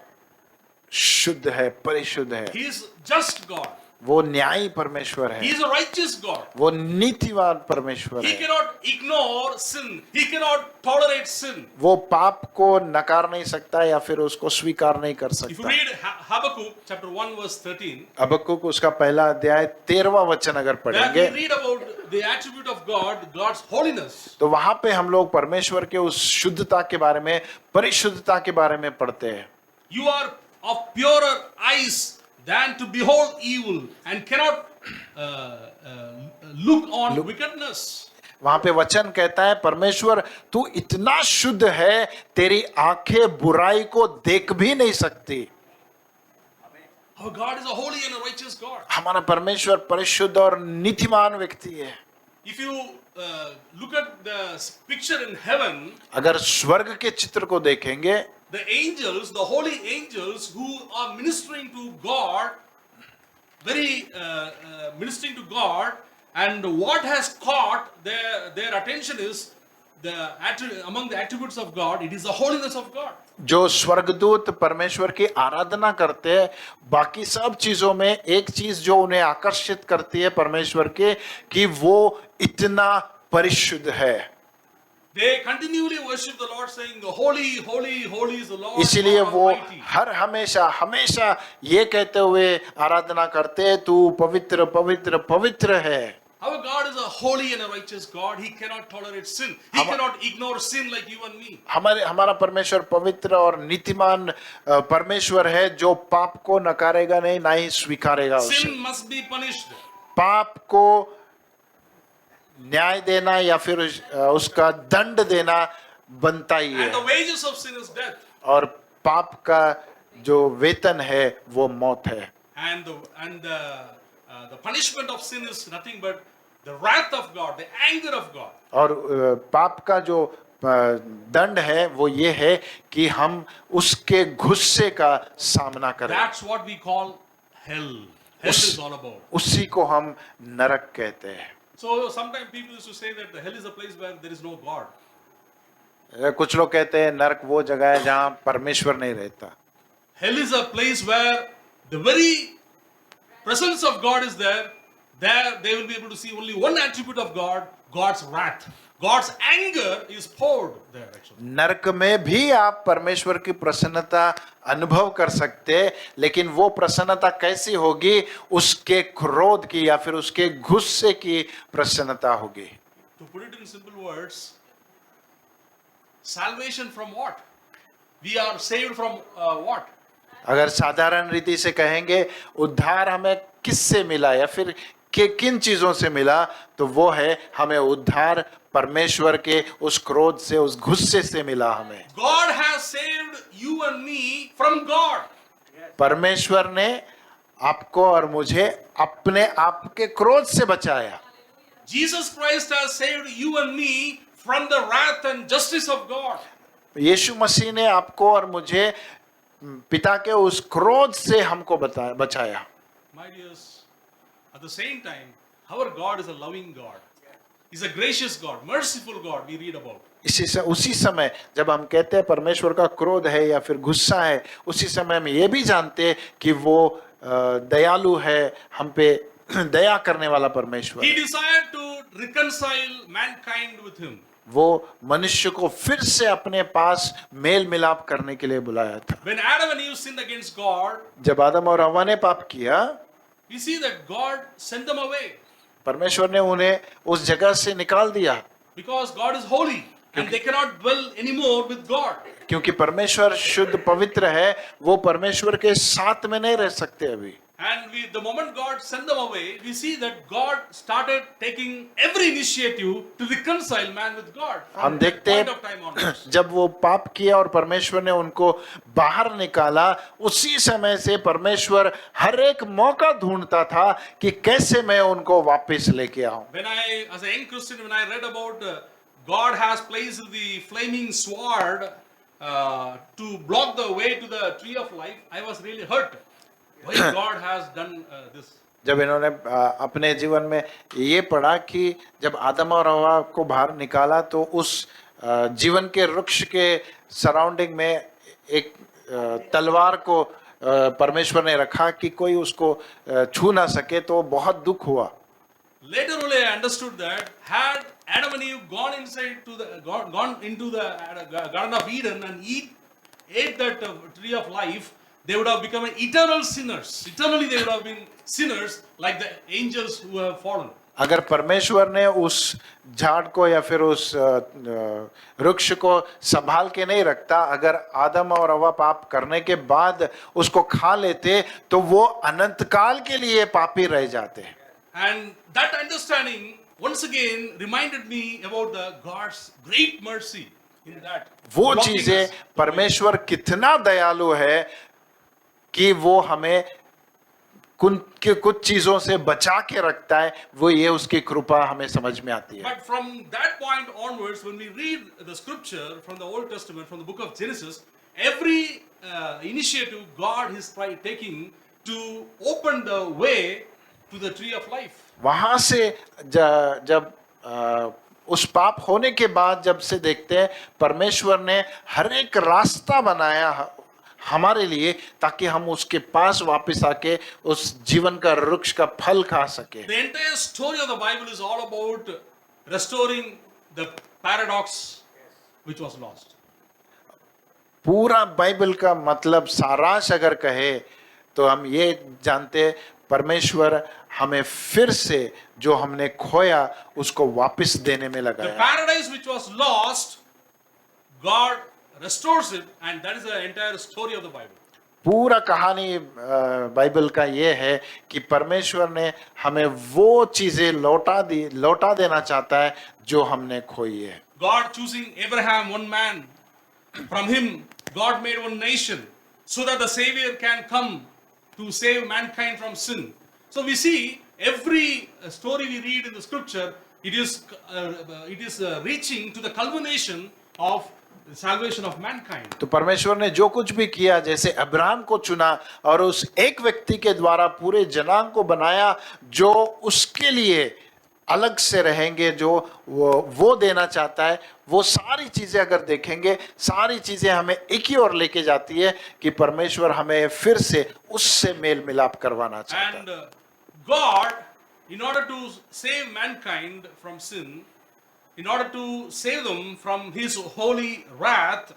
[SPEAKER 2] शुद्ध है, परिशुद्ध है।
[SPEAKER 1] He is just God.
[SPEAKER 2] वो न्यायी परमेश्वर
[SPEAKER 1] He
[SPEAKER 2] है,
[SPEAKER 1] is a righteous God.
[SPEAKER 2] वो नीतिवान परमेश्वर
[SPEAKER 1] He
[SPEAKER 2] है।
[SPEAKER 1] cannot ignore sin. He cannot tolerate sin.
[SPEAKER 2] वो पाप को नकार नहीं सकता या फिर उसको स्वीकार नहीं कर
[SPEAKER 1] If you
[SPEAKER 2] सकता।
[SPEAKER 1] read Habakkuk chapter 1 verse 13,
[SPEAKER 2] हबक्कुक उसका पहला अध्याय 13वां वचन अगर
[SPEAKER 1] where
[SPEAKER 2] पढ़ेंगे
[SPEAKER 1] we read about the attribute of God, God's holiness.
[SPEAKER 2] तो वहां पे हम लोग परमेश्वर के उस शुद्धता के बारे में, परिशुद्धता के बारे में पढ़ते हैं।
[SPEAKER 1] You are of purer eyes than to behold evil and cannot look on wickedness.
[SPEAKER 2] वहां पे वचन कहता है परमेश्वर तू इतना शुद्ध है, तेरी आंखें बुराई को देख भी नहीं सकती।
[SPEAKER 1] Our God is a holy and a righteous God.
[SPEAKER 2] हमारा परमेश्वर परिशुद्ध और नीतिमान व्यक्ति है।
[SPEAKER 1] If you look at the picture in heaven,
[SPEAKER 2] अगर स्वर्ग के चित्र को देखेंगे,
[SPEAKER 1] the angels, the holy angels who are ministering to God, ministering to God, and what has caught their attention is among the attributes of God, it is the holiness of God.
[SPEAKER 2] जो स्वर्गदूत परमेश्वर की आराधना करते हैं, बाकी सब चीजों में एक चीज जो उन्हें आकर्षित करती है परमेश्वर के, कि वो इतना परिशुद्ध है।
[SPEAKER 1] They continually worship the Lord, saying, "The holy, holy, holy is the Lord."
[SPEAKER 2] इसीलिए
[SPEAKER 1] God
[SPEAKER 2] वो
[SPEAKER 1] Almighty.
[SPEAKER 2] हर हमेशा ये कहते हुए आराधना करते हैं, तू पवित्र पवित्र पवित्र है।
[SPEAKER 1] Our God is a holy and a righteous God. He cannot tolerate sin. He cannot ignore sin like you and me.
[SPEAKER 2] हमारा परमेश्वर पवित्र और नीतिमान परमेश्वर है, जो पाप को नकारेगा नहीं, ना ही स्वीकारेगा उसे।
[SPEAKER 1] Sin must be punished.
[SPEAKER 2] पाप को न्याय देना या फिर उसका दंड देना बनता ही
[SPEAKER 1] And the
[SPEAKER 2] है,
[SPEAKER 1] wages of sin is death.
[SPEAKER 2] और पाप का जो वेतन है वो मौत है।
[SPEAKER 1] And the punishment of sin is nothing but the wrath of God, the anger of God.
[SPEAKER 2] और पाप का जो दंड है वो ये है कि हम उसके गुस्से का सामना करें।
[SPEAKER 1] That's what we call hell. Hell is all about.
[SPEAKER 2] उसी को हम नरक कहते हैं।
[SPEAKER 1] So sometimes people used to say that the hell is a place where there is no God.
[SPEAKER 2] कुछ लोग कहते हैं नरक वो जगह है जहां परमेश्वर नहीं रहता।
[SPEAKER 1] Hell is a place where the very presence of God is there. There they will be able to see only one attribute of God, God's wrath. God's anger is poured there actually.
[SPEAKER 2] नरक में भी आप परमेश्वर की प्रसन्नता अनुभव कर सकते हैं, लेकिन वो प्रसन्नता कैसी होगी? उसके क्रोध की या फिर उसके गुस्से की प्रसन्नता होगी।
[SPEAKER 1] To put it in simple words, salvation from what? We are saved from what?
[SPEAKER 2] अगर साधारण रीति से कहेंगे, उद्धार हमें किससे मिला या फिर किन चीजों से मिला, तो वो है हमें उद्धार परमेश्वर के उस क्रोध से, उस गुस्से से मिला हमें।
[SPEAKER 1] God has saved you and me from God.
[SPEAKER 2] परमेश्वर ने आपको और मुझे अपने आप के क्रोध से बचाया।
[SPEAKER 1] Jesus Christ has saved you and me from the wrath and justice of God.
[SPEAKER 2] यीशु मसीह ने आपको और मुझे पिता के उस क्रोध से हमको बचाया।
[SPEAKER 1] My dears, at the same time, our God is a loving God. He's a gracious God, merciful God, we read about.
[SPEAKER 2] उसी समय जब हम कहते हैं परमेश्वर का क्रोध है या फिर गुस्सा है, उसी समय हम ये भी जानते हैं कि वो दयालु है, हम पे दया करने वाला परमेश्वर
[SPEAKER 1] He
[SPEAKER 2] है।
[SPEAKER 1] desired to reconcile mankind with him.
[SPEAKER 2] वो मनुष्य को फिर से अपने पास मेल मिलाप करने के लिए बुलाया था।
[SPEAKER 1] When Adam and Eve sinned against God,
[SPEAKER 2] जब आदम और हव्वा ने पाप किया,
[SPEAKER 1] we see that God sent them away
[SPEAKER 2] परमेश्वर ने उन्हें उस जगह से निकाल दिया,
[SPEAKER 1] because God is holy and they cannot dwell anymore with God.
[SPEAKER 2] क्योंकि परमेश्वर शुद्ध पवित्र है, वो परमेश्वर के साथ में नहीं रह सकते अभी।
[SPEAKER 1] And the moment God sent them away, we see that God started taking every initiative to reconcile man with God.
[SPEAKER 2] हम
[SPEAKER 1] From that
[SPEAKER 2] देखते
[SPEAKER 1] point of time
[SPEAKER 2] हैं
[SPEAKER 1] onwards.
[SPEAKER 2] जब वो पाप किया और परमेश्वर ने उनको बाहर निकाला, उसी समय से परमेश्वर हर एक मौका ढूंढता था कि कैसे मैं उनको वापस लेके आऊं।
[SPEAKER 1] When as a young Christian, when I read about God has placed the flaming sword to block the way to the tree of life, I was really hurt. Why God has done this?
[SPEAKER 2] जब इन्होंने अपने जीवन में ये पढ़ा कि जब आदम और हव्वा को बाहर निकाला तो उस जीवन के वृक्ष के सराउंडिंग में एक तलवार को परमेश्वर ने रखा कि कोई उसको छू ना सके, तो बहुत दुख हुआ।
[SPEAKER 1] Later only I understood that had Adam and Eve gone into the Garden of Eden and ate that tree of life, they would have become eternal sinners. Eternally they would have been sinners like the angels who have fallen.
[SPEAKER 2] अगर परमेश्वर ने उस झाड़ को या फिर उस वृक्ष को संभाल के नहीं रखता, अगर आदम और हव्वा पाप करने के बाद उसको खा लेते तो वो अनंत काल के लिए पापी रह जाते।
[SPEAKER 1] And that understanding once again reminded me about the God's great mercy in that.
[SPEAKER 2] वो
[SPEAKER 1] blocking
[SPEAKER 2] चीजें
[SPEAKER 1] us.
[SPEAKER 2] परमेश्वर कितना दयालु है कि वो हमें कुछ चीजों से बचा के रखता है, वो ये उसकी कृपा हमें समझ में आती है।
[SPEAKER 1] But from that point onwards, when we read the scripture from the Old Testament, from the book of Genesis, every initiative God is taking to open the way to the tree of life.
[SPEAKER 2] वहां से जब उस पाप होने के बाद जब से देखते हैं, परमेश्वर ने हर एक रास्ता बनाया हमारे लिए ताकि हम उसके पास वापस आके उस जीवन का वृक्ष का फल खा सके।
[SPEAKER 1] The entire story of the Bible is all about restoring the paradox which was lost.
[SPEAKER 2] पूरा बाइबल का मतलब सारांश अगर कहे तो हम ये जानते, परमेश्वर हमें फिर से जो हमने खोया उसको वापस देने में
[SPEAKER 1] The
[SPEAKER 2] लगाया।
[SPEAKER 1] paradise which was lost, God restores it, and that is the entire story of the Bible.
[SPEAKER 2] पूरा कहानी बाइबल का ये है कि परमेश्वर ने हमें वो चीजें लौटा देना चाहता है जो हमने खोई है।
[SPEAKER 1] God choosing Abraham, one man, from him God made one nation so that the Savior can come to save mankind from sin. So we see every story we read in the scripture, it is reaching to the culmination of the salvation of mankind.
[SPEAKER 2] तो परमेश्वर ने जो कुछ भी किया, जैसे Abraham को चुना और उस एक व्यक्ति के द्वारा पूरे जनांग को बनाया जो उसके लिए अलग से रहेंगे, जो वो देना चाहता है, वो सारी चीजें अगर देखेंगे, सारी चीजें हमें एक ही ओर लेके जाती है कि परमेश्वर हमें फिर से उससे मेल मिलाप करवाना चाहता है।
[SPEAKER 1] And God, in order to save mankind from sin, in order to save them from his holy wrath,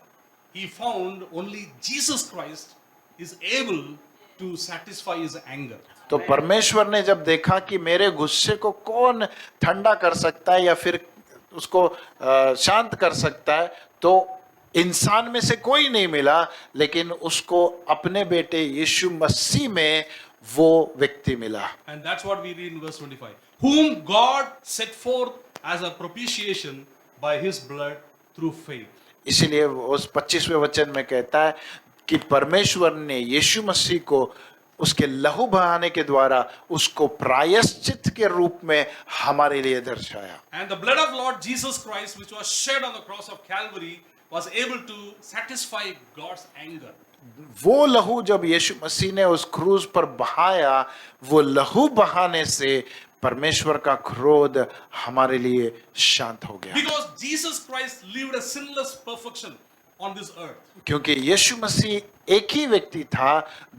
[SPEAKER 1] he found only Jesus Christ is able to satisfy his anger.
[SPEAKER 2] तो परमेश्वर ने जब देखा कि मेरे गुस्से को कौन ठंडा कर सकता है या फिर उसको शांत कर सकता है, तो इंसान में से कोई नहीं मिला, लेकिन उसको अपने बेटे यीशु मसीह में वो व्यक्ति मिला।
[SPEAKER 1] And that's what we read in verse 25. Whom God set forth as a propitiation by his blood through faith.
[SPEAKER 2] इसीलिए उस 25वें वचन में कहता है कि परमेश्वर ने यीशु मसीह को उसके लहू बहाने के द्वारा उसको प्रायश्चित के रूप में हमारे लिए दर्शाया।
[SPEAKER 1] And the blood of Lord Jesus Christ, which was shed on the cross of Calvary, was able to satisfy God's anger.
[SPEAKER 2] वो लहू जब यीशु मसीह ने उस क्रूज पर बहाया, वो लहू बहाने से परमेश्वर का क्रोध हमारे लिए शांत हो गया।
[SPEAKER 1] Because Jesus Christ lived a sinless perfection on this earth.
[SPEAKER 2] क्योंकि यीशु मसीह एक ही व्यक्ति था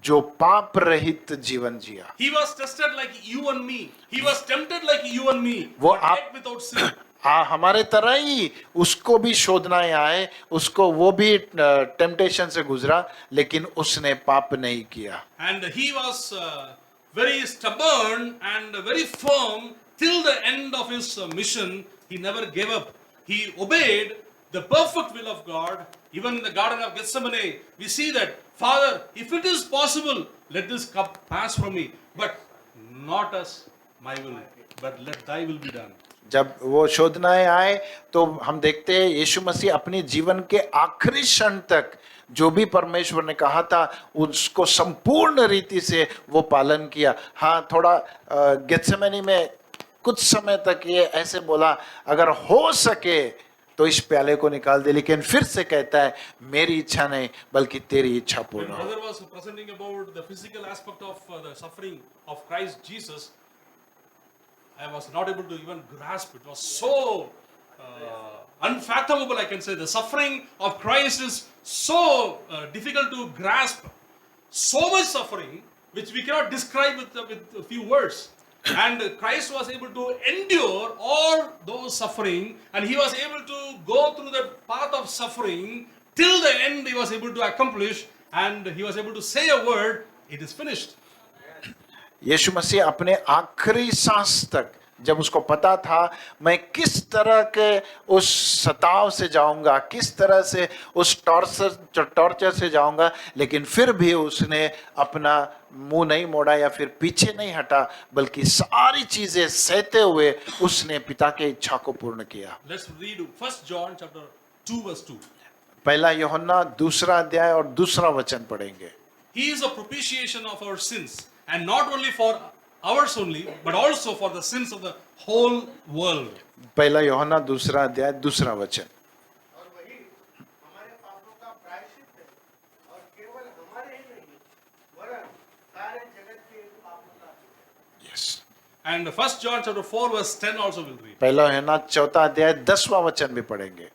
[SPEAKER 2] जो पाप रहित जीवन जिया।
[SPEAKER 1] He was tested like you and me. He was tempted like you and me.
[SPEAKER 2] वो
[SPEAKER 1] But
[SPEAKER 2] आप-
[SPEAKER 1] yet without sin.
[SPEAKER 2] हमारे तरह ही उसको भी शोधनाएं आए, उसको वो भी टेम्पटेशन से गुजरा, लेकिन उसने पाप नहीं किया।
[SPEAKER 1] And he was very stubborn and very firm till the end of his mission. He never gave up. He obeyed the perfect will of God. Even in the Garden of Gethsemane, we see that, Father, if it is possible, let this cup pass from me. But not as my will, but let thy will be done.
[SPEAKER 2] जब वो शोधनाएं आए तो हम देखते हैं यीशु मसीह अपने जीवन के आखिरी क्षण तक जो भी परमेश्वर ने कहा था उसको संपूर्ण रीति से वो पालन किया। हाँ, थोड़ा गेत्सेमनी में कुछ समय तक ये ऐसे बोला, अगर हो सके तो इस प्याले को निकाल दे, लेकिन फिर से कहता है मेरी इच्छा नहीं बल्कि तेरी इच्छा
[SPEAKER 1] When
[SPEAKER 2] पूर्ण हो।
[SPEAKER 1] brother was presenting about the physical aspect of the suffering of Christ Jesus, I was not able to even grasp. It was so unfathomable, I can say. The suffering of Christ is so difficult to grasp. So much suffering, which we cannot describe with a few words. And Christ was able to endure all those suffering, and he was able to go through the path of suffering till the end. He was able to accomplish, and he was able to say a word, it is finished.
[SPEAKER 2] यीशु मसीह अपने आखिरी सांस तक, जब उसको पता था मैं किस तरह के उस सताव से जाऊंगा, किस तरह से उस टॉर्चर से जाऊंगा, लेकिन फिर भी उसने अपना मुंह नहीं मोड़ा या फिर पीछे नहीं हटा, बल्कि सारी चीजें सहते हुए उसने पिता के इच्छा को पूर्ण किया।
[SPEAKER 1] Let's read 1 John chapter 2 verse 2.
[SPEAKER 2] पहला यूहन्ना 2 अध्याय और 2 वचन पढ़ेंगे।
[SPEAKER 1] He is a propitiation of our sins, and not only for ours only, but also for the sins of the whole world.
[SPEAKER 2] पहला यूहन्ना 2 अध्याय 2 वचन।
[SPEAKER 3] और वही हमारे पापों का प्रायश्चित है, और केवल हमारे ही नहीं वरन सारे जगत के पापों का भी है।
[SPEAKER 2] Yes.
[SPEAKER 1] And 1 John chapter 4 verse 10 also will read.
[SPEAKER 2] पहला यूहन्ना 4 अध्याय 10वां वचन भी पढ़ेंगे।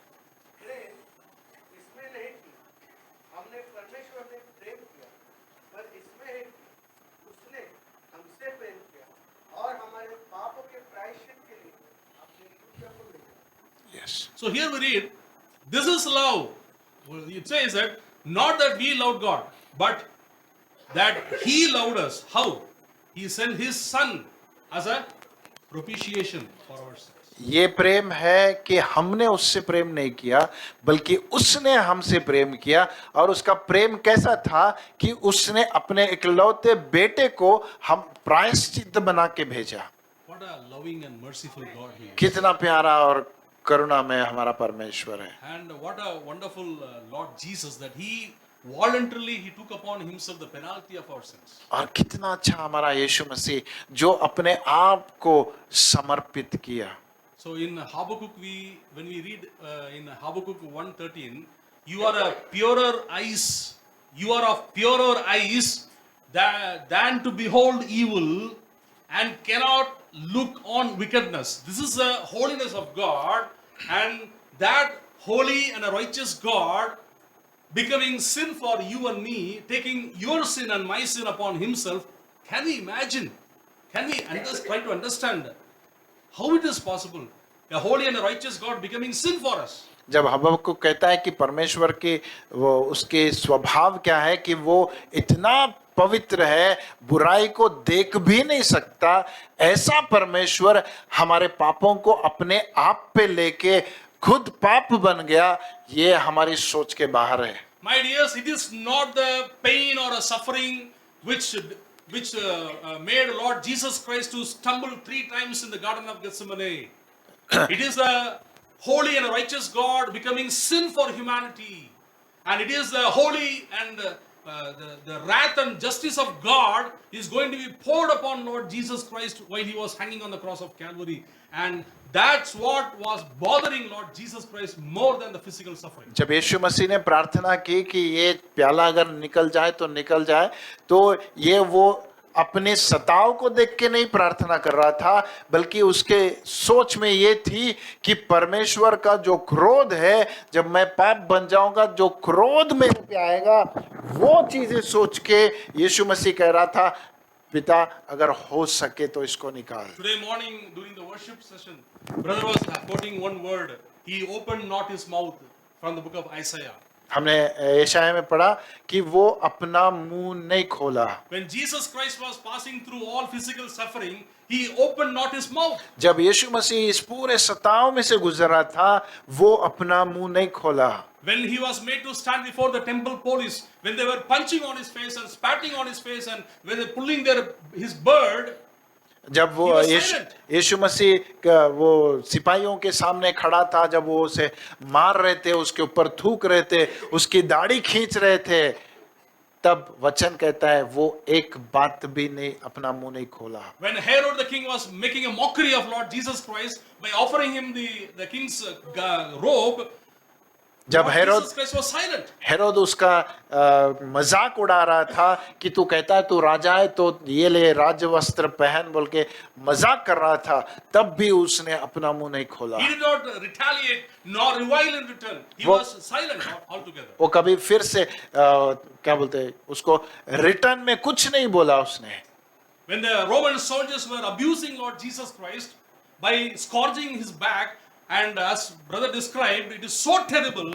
[SPEAKER 3] प्रेम इसमें नहीं कि हमने परमेश्वर ने प्रेम किया, पर इसमें है कि उसने हमसे प्रेम किया और हमारे पापों के प्रायश्चित के लिए अपने पुत्र को भेजा।
[SPEAKER 2] Yes.
[SPEAKER 1] So here we read, this is love. Well, it says that not that we loved God, but that He loved us. How? He sent His Son as a propitiation for our sins.
[SPEAKER 2] ये प्रेम है कि हमने उससे प्रेम नहीं किया बल्कि उसने हमसे प्रेम किया, और उसका प्रेम कैसा था कि उसने अपने इकलौते बेटे को हम प्रायश्चित बना के भेजा।
[SPEAKER 1] What a loving and merciful God He is.
[SPEAKER 2] कितना प्यारा और करुणा में हमारा परमेश्वर है।
[SPEAKER 1] And what a wonderful Lord Jesus, that He voluntarily He took upon Himself the penalty of our sins.
[SPEAKER 2] और कितना अच्छा हमारा यीशु मसीह जो अपने आप को समर्पित किया।
[SPEAKER 1] So in Habakkuk, when we read in Habakkuk 1:13, you are a purer eyes, you are of purer eyes than to behold evil, and cannot look on wickedness. This is the holiness of God, and that holy and a righteous God becoming sin for you and me, taking your sin and my sin upon Himself. Can we imagine? Can we try to understand how it is possible? A holy and a righteous God becoming sin for us.
[SPEAKER 2] जब हबक्कुक कहता है कि परमेश्वर के वो उसके स्वभाव क्या है कि वो इतना पवित्र है, बुराई को देख भी नहीं सकता, ऐसा परमेश्वर हमारे पापों को अपने आप पे लेके खुद पाप बन गया, ये हमारी सोच के बाहर है।
[SPEAKER 1] My dears, it is not the pain or a suffering which made Lord Jesus Christ to stumble 3 times in the Garden of Gethsemane. It is the holy and righteous God becoming sin for humanity, and it is the holy and the wrath and justice of God is going to be poured upon Lord Jesus Christ while he was hanging on the cross of Calvary. And that's what was bothering Lord Jesus Christ more than the physical suffering.
[SPEAKER 2] जब यीशु मसीह ने प्रार्थना की कि ये प्याला अगर निकल जाए तो निकल जाए, तो ये वो अपने सताव को देख के नहीं प्रार्थना कर रहा था, बल्कि उसके सोच में ये थी कि परमेश्वर का जो क्रोध है, जब मैं पाप बन जाऊंगा, जो क्रोध मेरे पे आएगा, वो चीजें सोच के यीशु मसीह कह रहा था, पिता अगर हो सके तो इसको निकाल।
[SPEAKER 1] Today morning during the worship session, brother was quoting one word. He opened not his mouth from the book of Isaiah.
[SPEAKER 2] हमने यशायाह में पढ़ा कि वो अपना मुंह नहीं खोला।
[SPEAKER 1] When Jesus Christ was passing through all physical suffering, he opened not his mouth.
[SPEAKER 2] जब यीशु मसीह इस पूरे सताव में से गुजर रहा था, वो अपना मुंह नहीं खोला।
[SPEAKER 1] When he was made to stand before the temple police, when they were punching on his face and spitting on his face, and when they were pulling his beard,
[SPEAKER 2] जब वो
[SPEAKER 1] He was silent.
[SPEAKER 2] यीशु मसीह वो सिपाहियों के सामने खड़ा था, जब वो उसे मार रहे थे, उसके ऊपर थूक रहे थे, उसकी दाढ़ी खींच रहे थे, तब वचन कहता है वो एक बात भी नहीं, अपना मुंह नहीं खोला।
[SPEAKER 1] when Herod the king was making a mockery of Lord Jesus Christ by offering him the king's robe,
[SPEAKER 2] जब
[SPEAKER 1] Lord Jesus Christ was silent.
[SPEAKER 2] Herod उसका मजाक उड़ा रहा था कि तू कहता है तू राजा है तो ये ले राज वस्त्र पहन, बोल के मजाक कर रहा था, तब भी उसने अपना मुंह नहीं खोला।
[SPEAKER 1] He did not retaliate nor revile in return. He
[SPEAKER 2] वो-
[SPEAKER 1] was silent altogether.
[SPEAKER 2] वो कभी फिर से क्या बोलते हैं उसको, रिटर्न में कुछ नहीं बोला उसने।
[SPEAKER 1] When the Roman soldiers were abusing Lord Jesus Christ by scourging his back, and as brother described, it is so terrible,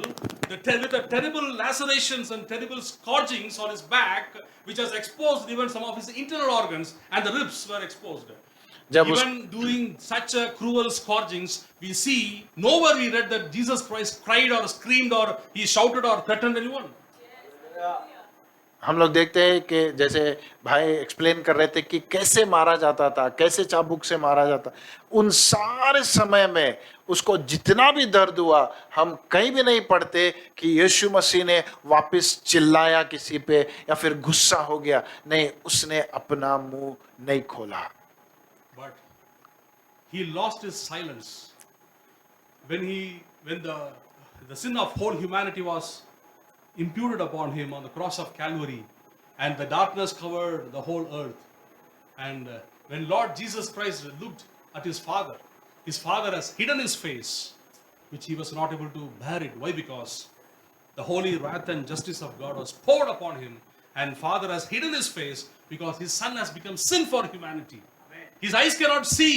[SPEAKER 1] with the terrible lacerations and terrible scourgings on his back, which has exposed even some of his internal organs, and the ribs were exposed.
[SPEAKER 2] जब उस
[SPEAKER 1] Even during such a cruel scourgings, we see nowhere we read that Jesus Christ cried or screamed or he shouted or threatened anyone.
[SPEAKER 2] हम लोग देखते हैं कि जैसे भाई explain कर रहे थे कि कैसे मारा जाता था, कैसे चाबुक से मारा जाता, उन सारे समय में उसको जितना भी दर्द हुआ, हम कहीं भी नहीं पढ़ते कि यीशु मसीह ने वापस चिल्लाया किसी पे या फिर गुस्सा हो गया। नहीं, उसने अपना मुंह नहीं खोला।
[SPEAKER 1] But he lost his silence when the sin of whole humanity was imputed upon him on the cross of Calvary, and the darkness covered the whole earth. And when Lord Jesus Christ looked at his Father has hidden his face, which he was not able to bear it. Why? Because the holy wrath and justice of God was poured upon him, and Father has hidden his face because his Son has become sin for humanity. His eyes cannot see,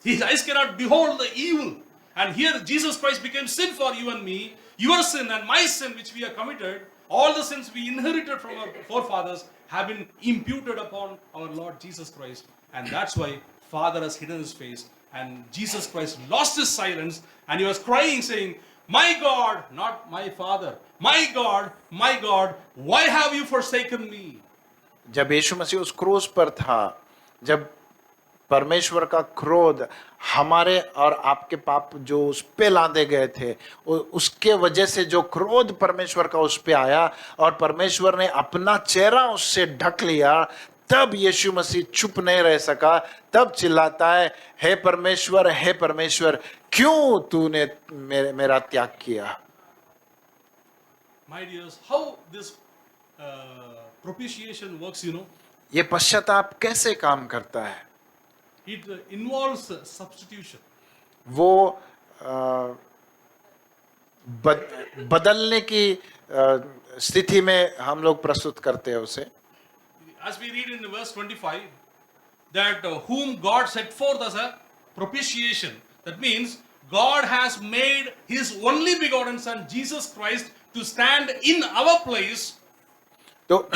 [SPEAKER 1] his eyes cannot behold the evil. And here Jesus Christ became sin for you and me. Your sin and my sin which we have committed, all the sins we inherited from our forefathers have been imputed upon our Lord Jesus Christ. And that's why Father has hidden his face, and Jesus Christ lost his silence, and he was crying saying, my God, not my Father, my God, why have you forsaken me?
[SPEAKER 2] जब यीशु मसीह उस क्रूस पर था, जब परमेश्वर का क्रोध हमारे और आपके पाप जो उस पे लादे गए थे, उसके वजह से जो क्रोध परमेश्वर का उस पे आया और परमेश्वर ने अपना चेहरा उससे ढक लिया, तब यीशु मसीह चुप नहीं रह सका, तब चिल्लाता है, हे परमेश्वर क्यों तूने मेरा त्याग किया।
[SPEAKER 1] My dears, how this propitiation works,
[SPEAKER 2] ये पश्चाताप कैसे काम करता है?
[SPEAKER 1] it involves substitution.
[SPEAKER 2] वो बदलने की स्थिति में हम लोग प्रस्तुत करते हैं उसे।
[SPEAKER 1] As we read in verse 25, that whom God set forth as a propitiation, that means God has made his only begotten Son Jesus Christ to stand in our place.
[SPEAKER 2] तो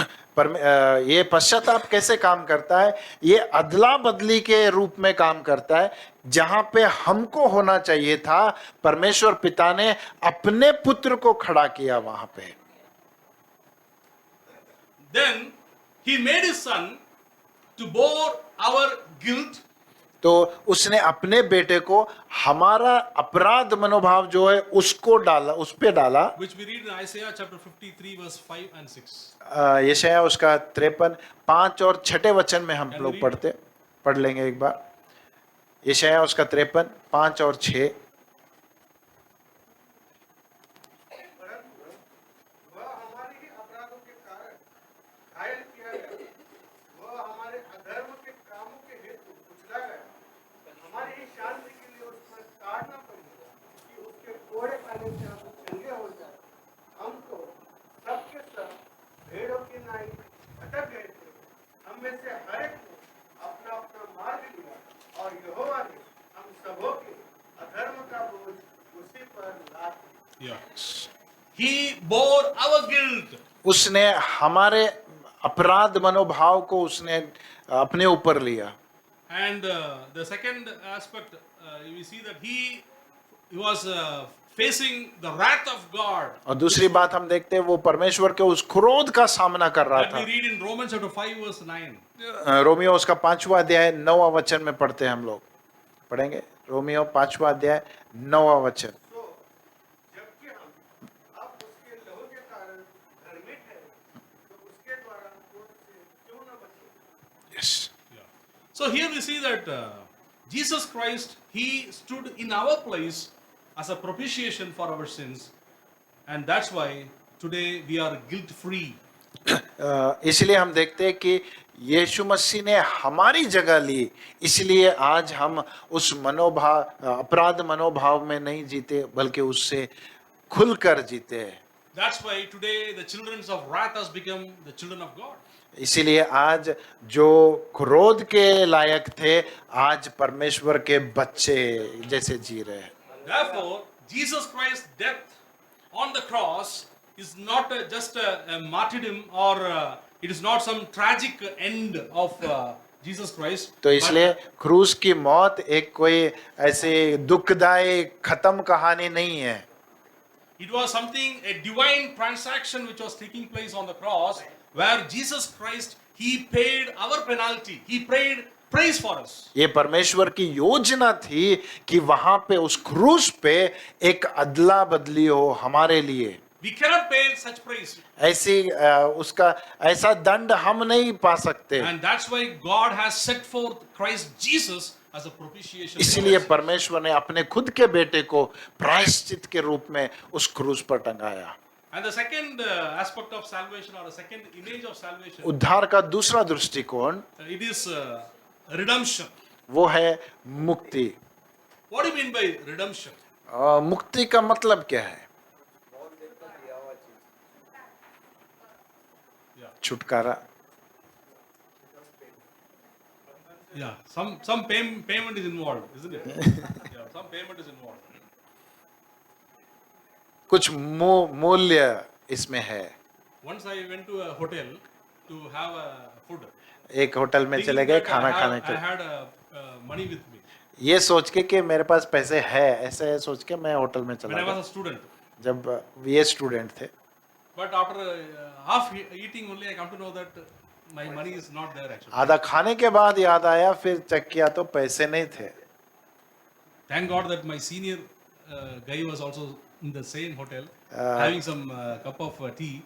[SPEAKER 2] ये पश्चाताप कैसे काम करता है? ये अदला बदली के रूप में काम करता है। जहां पे हमको होना चाहिए था, परमेश्वर पिता ने अपने पुत्र को खड़ा किया वहां पे।
[SPEAKER 1] Then he made his Son to bore our guilt.
[SPEAKER 2] तो उसने अपने बेटे को हमारा अपराध मनोभाव जो है उसको डाला, उस पे डाला।
[SPEAKER 1] which we read in Isaiah chapter 53 verse 5 and 6.
[SPEAKER 2] यशायाह उसका 53 5 और 6 वचन में हम
[SPEAKER 1] Can
[SPEAKER 2] लोग
[SPEAKER 1] you read?
[SPEAKER 2] पढ़ लेंगे एक बार। यशायाह उसका 53 5 और 6।
[SPEAKER 3] वह हमारे ही अपराधों के कारण घायल किया गया, वह हमारे अधर्म के कामों के हेतु कुचला गया, हमारी ही शांति के लिए उस पर काटना पड़ेगा कि उसके कोड़े खाने से हम चंगे हो जाए। हम तो सबके सब भेड़ों की नाई भटक गए थे, हम में से हर एक ने अपना अपना मार्ग लिया, और यहोवा ने हम सबों के अधर्म का बोझ उसी पर लाद दिया।
[SPEAKER 1] Yeah. He bore our guilt.
[SPEAKER 2] उसने हमारे अपराध मनोभाव को उसने अपने ऊपर लिया।
[SPEAKER 1] And the second aspect, we see that he was facing the wrath of God.
[SPEAKER 2] और दूसरी बात हम देखते हैं वो परमेश्वर के उस क्रोध का सामना कर रहा
[SPEAKER 1] That we
[SPEAKER 2] था।
[SPEAKER 1] read in Romans chapter 5 verse 9.
[SPEAKER 2] Romeo उसका 5वां अध्याय 9वां वचन में पढ़ते हैं हम लोग। पढ़ेंगे रोमियो 5वां अध्याय 9वां वचन।
[SPEAKER 3] तो जबकि हम अब उसके लहू के कारण धर्मी ठहरे, तो उसके द्वारा क्रोध से क्यों न बचे।
[SPEAKER 2] Yes.
[SPEAKER 1] Yeah. So here we see that Jesus Christ, he stood in our place as a propitiation for our sins, and that's why today we are guilt free.
[SPEAKER 2] इसलिए हम देखते हैं कि यीशु मसीह ने हमारी जगह ली, इसलिए आज हम उस अपराध मनोभाव में नहीं जीते बल्कि उससे खुलकर जीते हैं।
[SPEAKER 1] That's why today the children of wrath has become the children of God.
[SPEAKER 2] इसीलिए आज जो क्रोध के लायक थे आज परमेश्वर के बच्चे जैसे जी रहे हैं।
[SPEAKER 1] Therefore, Jesus Christ's death on the cross is not just a martyrdom, or it is not some tragic end of Jesus Christ.
[SPEAKER 2] तो इसलिए क्रूस की मौत एक कोई ऐसे दुखदायी खत्म कहानी नहीं है।
[SPEAKER 1] It was something, a divine transaction which was taking place on the cross, where Jesus Christ, he paid our penalty. He paid praise for us.
[SPEAKER 2] ये परमेश्वर की योजना थी कि वहां पे उस क्रूस पे एक अदला बदली हो हमारे लिए।
[SPEAKER 1] We cannot pay such praise.
[SPEAKER 2] ऐसी उसका ऐसा दंड हम नहीं पा सकते।
[SPEAKER 1] And that's why God has set forth Christ Jesus as a propitiation.
[SPEAKER 2] इसलिए परमेश्वर ने अपने खुद के बेटे को प्रायश्चित के रूप में उस क्रूस पर टंगाया।
[SPEAKER 1] And the second aspect of salvation, or the second image of salvation,
[SPEAKER 2] उद्धार का दूसरा दृष्टिकोण
[SPEAKER 1] it is redemption.
[SPEAKER 2] वो है मुक्ति।
[SPEAKER 1] What do you mean by redemption?
[SPEAKER 2] मुक्ति का मतलब क्या है?
[SPEAKER 1] Yeah,
[SPEAKER 2] छुटकारा।
[SPEAKER 1] yeah. Some payment is involved, isn't it? Yeah, some payment is involved.
[SPEAKER 2] कुछ मूल्य इसमें है।
[SPEAKER 1] Once I went to a hotel to have food.
[SPEAKER 2] एक होटल में
[SPEAKER 1] Thinking
[SPEAKER 2] चले गए
[SPEAKER 1] that
[SPEAKER 2] खाना खाने
[SPEAKER 1] I
[SPEAKER 2] के,
[SPEAKER 1] had money with me
[SPEAKER 2] ये सोच के कि मेरे पास पैसे है, ऐसे सोच के मैं होटल में
[SPEAKER 1] when
[SPEAKER 2] चला
[SPEAKER 1] I
[SPEAKER 2] गया
[SPEAKER 1] was a student.
[SPEAKER 2] जब ये स्टूडेंट थे।
[SPEAKER 1] But after half eating only, I come to know that my money is not there actually.
[SPEAKER 2] आधा खाने के बाद याद आया, फिर चेक किया तो पैसे नहीं थे।
[SPEAKER 1] Thank God that my senior guy was also in the same hotel, having some cup of tea.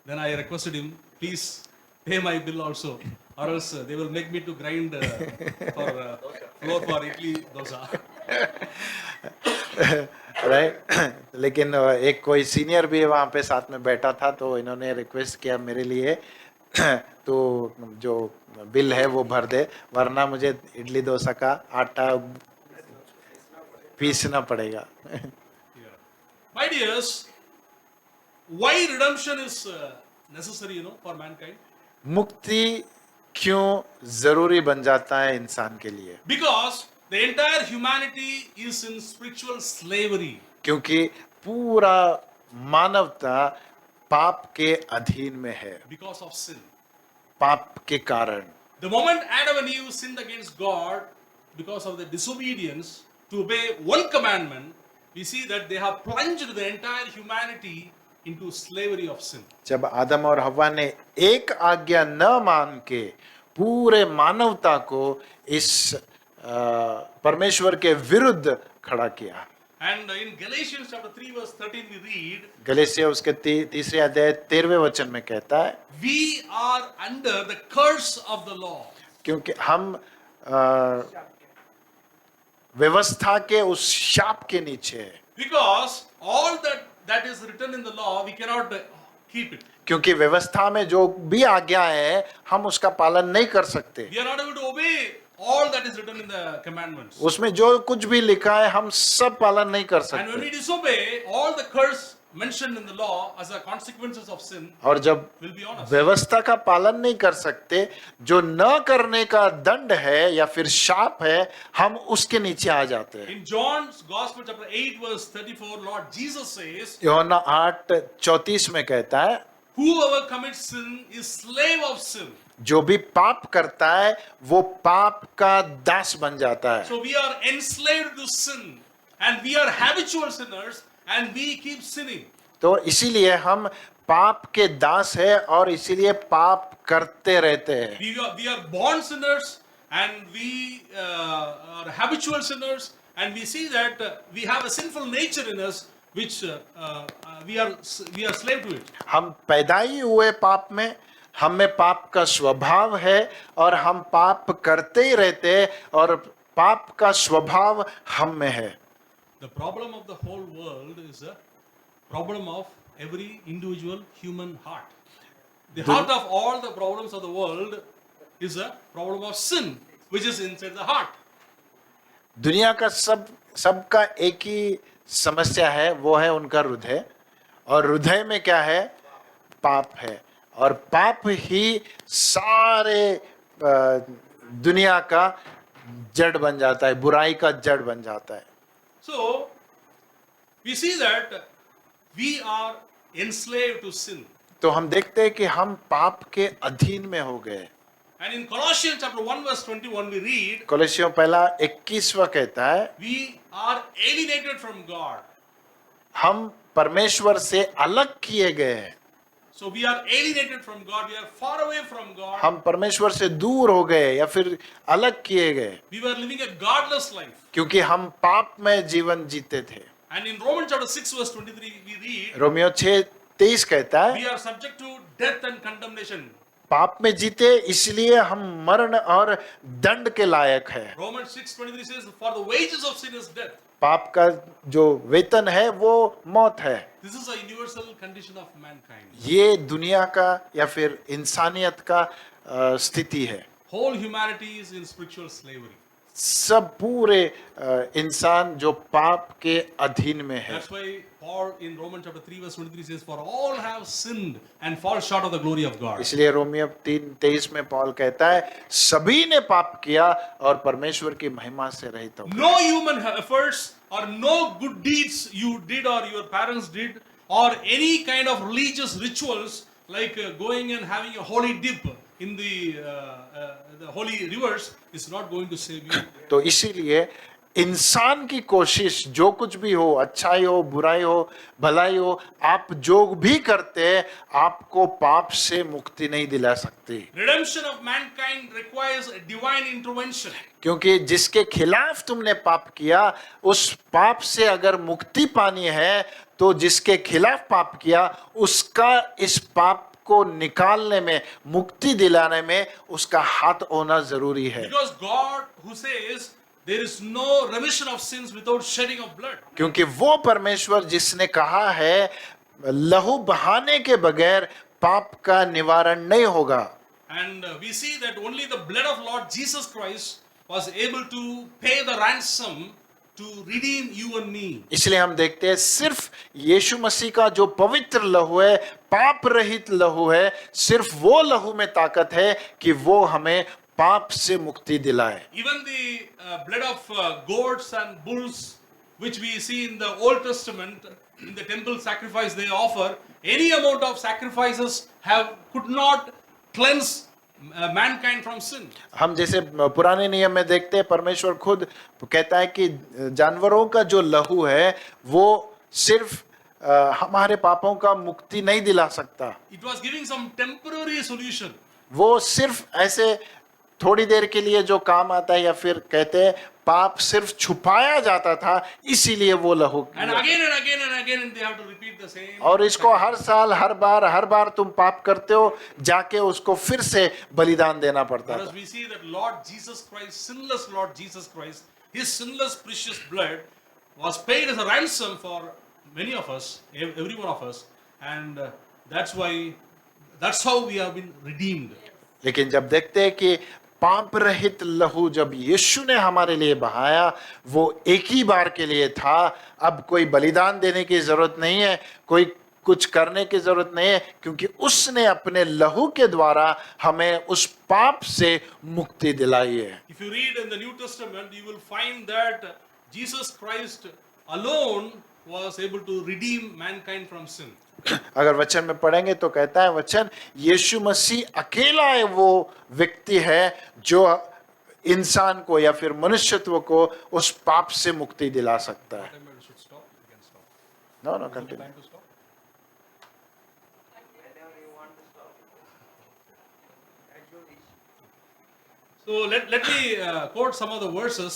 [SPEAKER 1] Then I requested him, please pay my bill also, or else they will make me to grind for flour for idli dosa.
[SPEAKER 2] Right. लेकिन एक कोई senior भी वहाँ पे साथ में बैठा था, तो इन्होंने रिक्वेस्ट किया मेरे लिए तो जो बिल है वो भर दे, वरना मुझे इडली डोसा का आटा पीसना पड़ेगा।
[SPEAKER 1] Yeah. My dears, why redemption is necessary, for mankind?
[SPEAKER 2] मुक्ति क्यों जरूरी बन जाता है इंसान के लिए?
[SPEAKER 1] Because the entire humanity is in spiritual slavery.
[SPEAKER 2] क्योंकि पूरा मानवता पाप के अधीन में है,
[SPEAKER 1] Because of sin.
[SPEAKER 2] पाप के कारण।
[SPEAKER 1] The moment Adam and Eve sinned against God, because of the disobedience to obey one commandment, we see that they have plunged the entire humanity into slavery of sin.
[SPEAKER 2] जब आदम और हव्वा ने एक आज्ञा न मान के पूरे मानवता को इस परमेश्वर के विरुद्ध खड़ा किया।
[SPEAKER 1] And in Galatians chapter 3 verse 13 we read,
[SPEAKER 2] गलेसिया उसके तीसरे अध्याय 13वें वचन में कहता है,
[SPEAKER 1] we are under the curse of the law.
[SPEAKER 2] क्योंकि हम व्यवस्था के उस शाप के नीचे है।
[SPEAKER 1] Because all that is written in the law, we cannot keep it.
[SPEAKER 2] क्योंकि व्यवस्था में जो भी आज्ञा है हम उसका पालन नहीं कर सकते।
[SPEAKER 1] We are not able to obey all that is written in the commandments.
[SPEAKER 2] उसमें जो कुछ भी लिखा है हम सब पालन नहीं कर
[SPEAKER 1] And when we
[SPEAKER 2] सकते।
[SPEAKER 1] disobey, all the curse mentioned in the law as the consequences of sin
[SPEAKER 2] और जब
[SPEAKER 1] will be on us.
[SPEAKER 2] व्यवस्था का पालन नहीं कर सकते, जो न करने का दंड है या फिर शाप है, हम उसके नीचे आ जाते हैं।
[SPEAKER 1] In John's Gospel chapter 8 verse 34, Lord Jesus says,
[SPEAKER 2] यूहन्ना 8:34 में कहता है,
[SPEAKER 1] whoever commits sin is slave of sin.
[SPEAKER 2] जो भी पाप करता है वो पाप का दास बन जाता है।
[SPEAKER 1] So we are enslaved to sin and we are habitual sinners and we keep sinning.
[SPEAKER 2] तो इसीलिए हम पाप के दास है और इसीलिए पाप करते रहते हैं।
[SPEAKER 1] We are born sinners and we are habitual sinners and we see that we have a sinful nature in us which we are slave to it.
[SPEAKER 2] हम पैदा ही हुए पाप में, हम में पाप का स्वभाव है और हम पाप करते ही रहते हैं और पाप का स्वभाव हम में है।
[SPEAKER 1] The problem of the whole world is a problem of every individual human heart. The heart of all the problems of the world is a problem of sin which is inside the heart.
[SPEAKER 2] दुनिया का सबका एक ही समस्या है, वो है उनका हृदय, और हृदय में क्या है? पाप है, और पाप ही सारे दुनिया का जड़ बन जाता है, बुराई का जड़ बन जाता है।
[SPEAKER 1] So we see that we are enslaved to sin.
[SPEAKER 2] तो हम देखते हैं कि हम पाप के अधीन में हो गए।
[SPEAKER 1] And in Colossians chapter 1 verse 21 we read,
[SPEAKER 2] कोलोसियों पहला 21वां कहता है,
[SPEAKER 1] we are alienated from God.
[SPEAKER 2] हम परमेश्वर से अलग किए गए हैं।
[SPEAKER 1] So we are alienated from God. We are far away from God.
[SPEAKER 2] हम परमेश्वर से दूर हो गए या फिर अलग किए गए,
[SPEAKER 1] We were living a godless life.
[SPEAKER 2] क्योंकि हम पाप में जीवन जीते थे।
[SPEAKER 1] And in Romans chapter 6 verse 23 we read,
[SPEAKER 2] Romeo 6:23 कहता है,
[SPEAKER 1] we are subject to death and condemnation.
[SPEAKER 2] पाप में जीते इसलिए हम मरण और दंड के लायक है।
[SPEAKER 1] Romans 6:23 says, for the wages of sin is death.
[SPEAKER 2] पाप का जो वेतन है वो मौत है।
[SPEAKER 1] This is a universal condition of mankind.
[SPEAKER 2] ये दुनिया का या फिर इंसानियत का स्थिति है।
[SPEAKER 1] Whole humanity is in spiritual slavery.
[SPEAKER 2] सब पूरे इंसान जो पाप के अधीन में है।
[SPEAKER 1] That's why Paul in Romans chapter 3 verse 23 says, for all have sinned and fall short of the glory of God.
[SPEAKER 2] इसलिए रोमियो 3:23 में पौल कहता है, सभी ने पाप किया और परमेश्वर की महिमा से रहित हो गए।
[SPEAKER 1] No human efforts or no good deeds you did or your parents did or any kind of religious rituals like going and having a holy dip in the holy rivers is not going to save you.
[SPEAKER 2] तो इसीलिए इंसान की कोशिश जो कुछ भी हो, अच्छाई हो, बुराई हो, भलाई हो, आप जो भी करते हैं आपको पाप से मुक्ति नहीं दिला सकती,
[SPEAKER 1] Redemption of mankind requires a divine intervention.
[SPEAKER 2] क्योंकि जिसके खिलाफ तुमने पाप किया उस पाप से अगर मुक्ति पानी है तो जिसके खिलाफ पाप किया उसका इस पाप को निकालने में, मुक्ति दिलाने में उसका हाथ होना जरूरी है।
[SPEAKER 1] Because God who says there is no remission of sins without shedding of blood.
[SPEAKER 2] क्योंकि वो परमेश्वर जिसने कहा है लहू बहाने के बगैर पाप का निवारण नहीं होगा।
[SPEAKER 1] And we see that only the blood of Lord Jesus Christ was able to pay the ransom to redeem you and me.
[SPEAKER 2] इसलिए हम देखते हैं सिर्फ यीशु मसीह का जो पवित्र लहू है, पाप रहित लहू है, सिर्फ वो लहू में ताकत है कि वो हमें पाप से मुक्ति दिलाए।
[SPEAKER 1] Even the blood of goats and bulls which we see in the Old Testament in the temple sacrifice they offer, any amount of sacrifices could not cleanse mankind from sin.
[SPEAKER 2] हम जैसे पुराने नियम में देखते हैं परमेश्वर खुद कहता है कि जानवरों का जो लहू है वो सिर्फ हमारे पापों का मुक्ति नहीं दिला सकता।
[SPEAKER 1] It was giving some temporary solution.
[SPEAKER 2] वो सिर्फ ऐसे थोड़ी देर के लिए जो काम आता है, या फिर कहते हैं पाप सिर्फ छुपाया जाता था, इसीलिए वो लहू।
[SPEAKER 1] And again and again and again they have to repeat the same.
[SPEAKER 2] और इसको हर साल हर बार तुम पाप करते हो, जाके उसको फिर से बलिदान देना पड़ता
[SPEAKER 1] Whereas
[SPEAKER 2] था।
[SPEAKER 1] we see that Lord Jesus Christ, sinless Lord Jesus Christ, his sinless precious blood was paid as a ransom for many of us, every one of us, and that's how we have been redeemed.
[SPEAKER 2] लेकिन जब देखते हैं कि पाप रहित लहू जब यीशु ने हमारे लिए बहाया, वो एक ही बार के लिए था। अब कोई बलिदान देने की जरूरत नहीं है, कोई कुछ करने की जरूरत नहीं है, क्योंकि उसने अपने लहू के द्वारा हमें उस पाप से मुक्ति दिलाई है।
[SPEAKER 1] If you read in the New Testament, you will find that Jesus Christ alone was able to redeem mankind from sin.
[SPEAKER 2] अगर वचन में पढ़ेंगे तो कहता है वचन, यीशु मसीह अकेला है वो व्यक्ति है जो इंसान को या फिर मनुष्यत्व को उस पाप से मुक्ति दिला सकता है।
[SPEAKER 1] Whatever should stop, we can stop.
[SPEAKER 2] No continue.
[SPEAKER 1] Time to stop.
[SPEAKER 3] Whenever you want to stop. At your wish.
[SPEAKER 1] So let me quote some of the verses.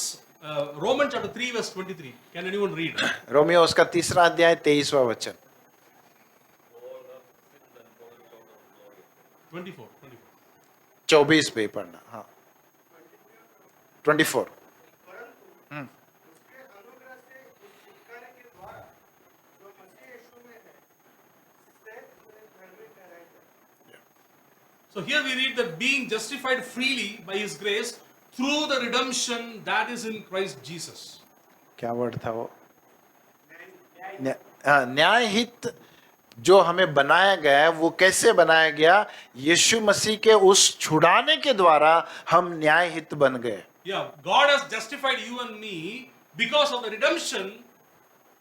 [SPEAKER 1] Romans chapter 3 verse 23. Can anyone read?
[SPEAKER 2] Romeo उसका 3रा अध्याय 23वां वचन।
[SPEAKER 1] 24.
[SPEAKER 2] 24 पे पढ़ना। हाँ 24।
[SPEAKER 3] परंतु उसके अनुग्रह से उस छुटकारे के द्वारा जो मसीह यीशु में है, इससे तुम्हें धर्मी ठहराए जाए।
[SPEAKER 1] So here we read that being justified freely by his grace through the redemption that is in Christ Jesus.
[SPEAKER 2] क्या वर्ड था वो? न्याय हित जो हमें बनाया गया है, वो कैसे बनाया गया? यीशु मसीह के उस छुड़ाने के द्वारा हम न्याय हित बन गए।
[SPEAKER 1] Yeah, God has justified you and me because of the redemption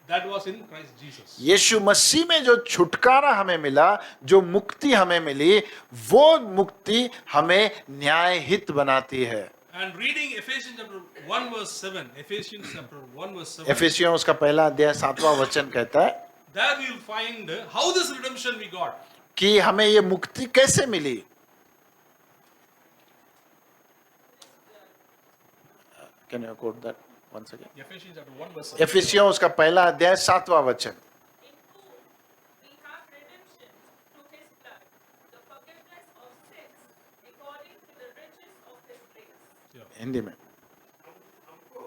[SPEAKER 1] that was in Christ Jesus.
[SPEAKER 2] यीशु मसीह में जो छुटकारा हमें मिला, जो मुक्ति हमें मिली, वो मुक्ति हमें न्याय हित बनाती है।
[SPEAKER 1] And reading Ephesians chapter 1 verse 7, Ephesians chapter 1 verse 7,
[SPEAKER 2] एफेसियों उसका पहला अध्याय 7वां वचन कहता है
[SPEAKER 1] there we will find how this redemption we got.
[SPEAKER 2] कि हमें ये मुक्ति कैसे मिली। Can you quote that once again?
[SPEAKER 1] Ephesians chapter 1 verse 7.
[SPEAKER 2] एफेसियों उसका पहला अध्याय 7वां वचन।
[SPEAKER 4] In whom we have redemption through his blood, the forgiveness of sins, according to the riches of his grace.
[SPEAKER 2] Hindi में।
[SPEAKER 3] हमको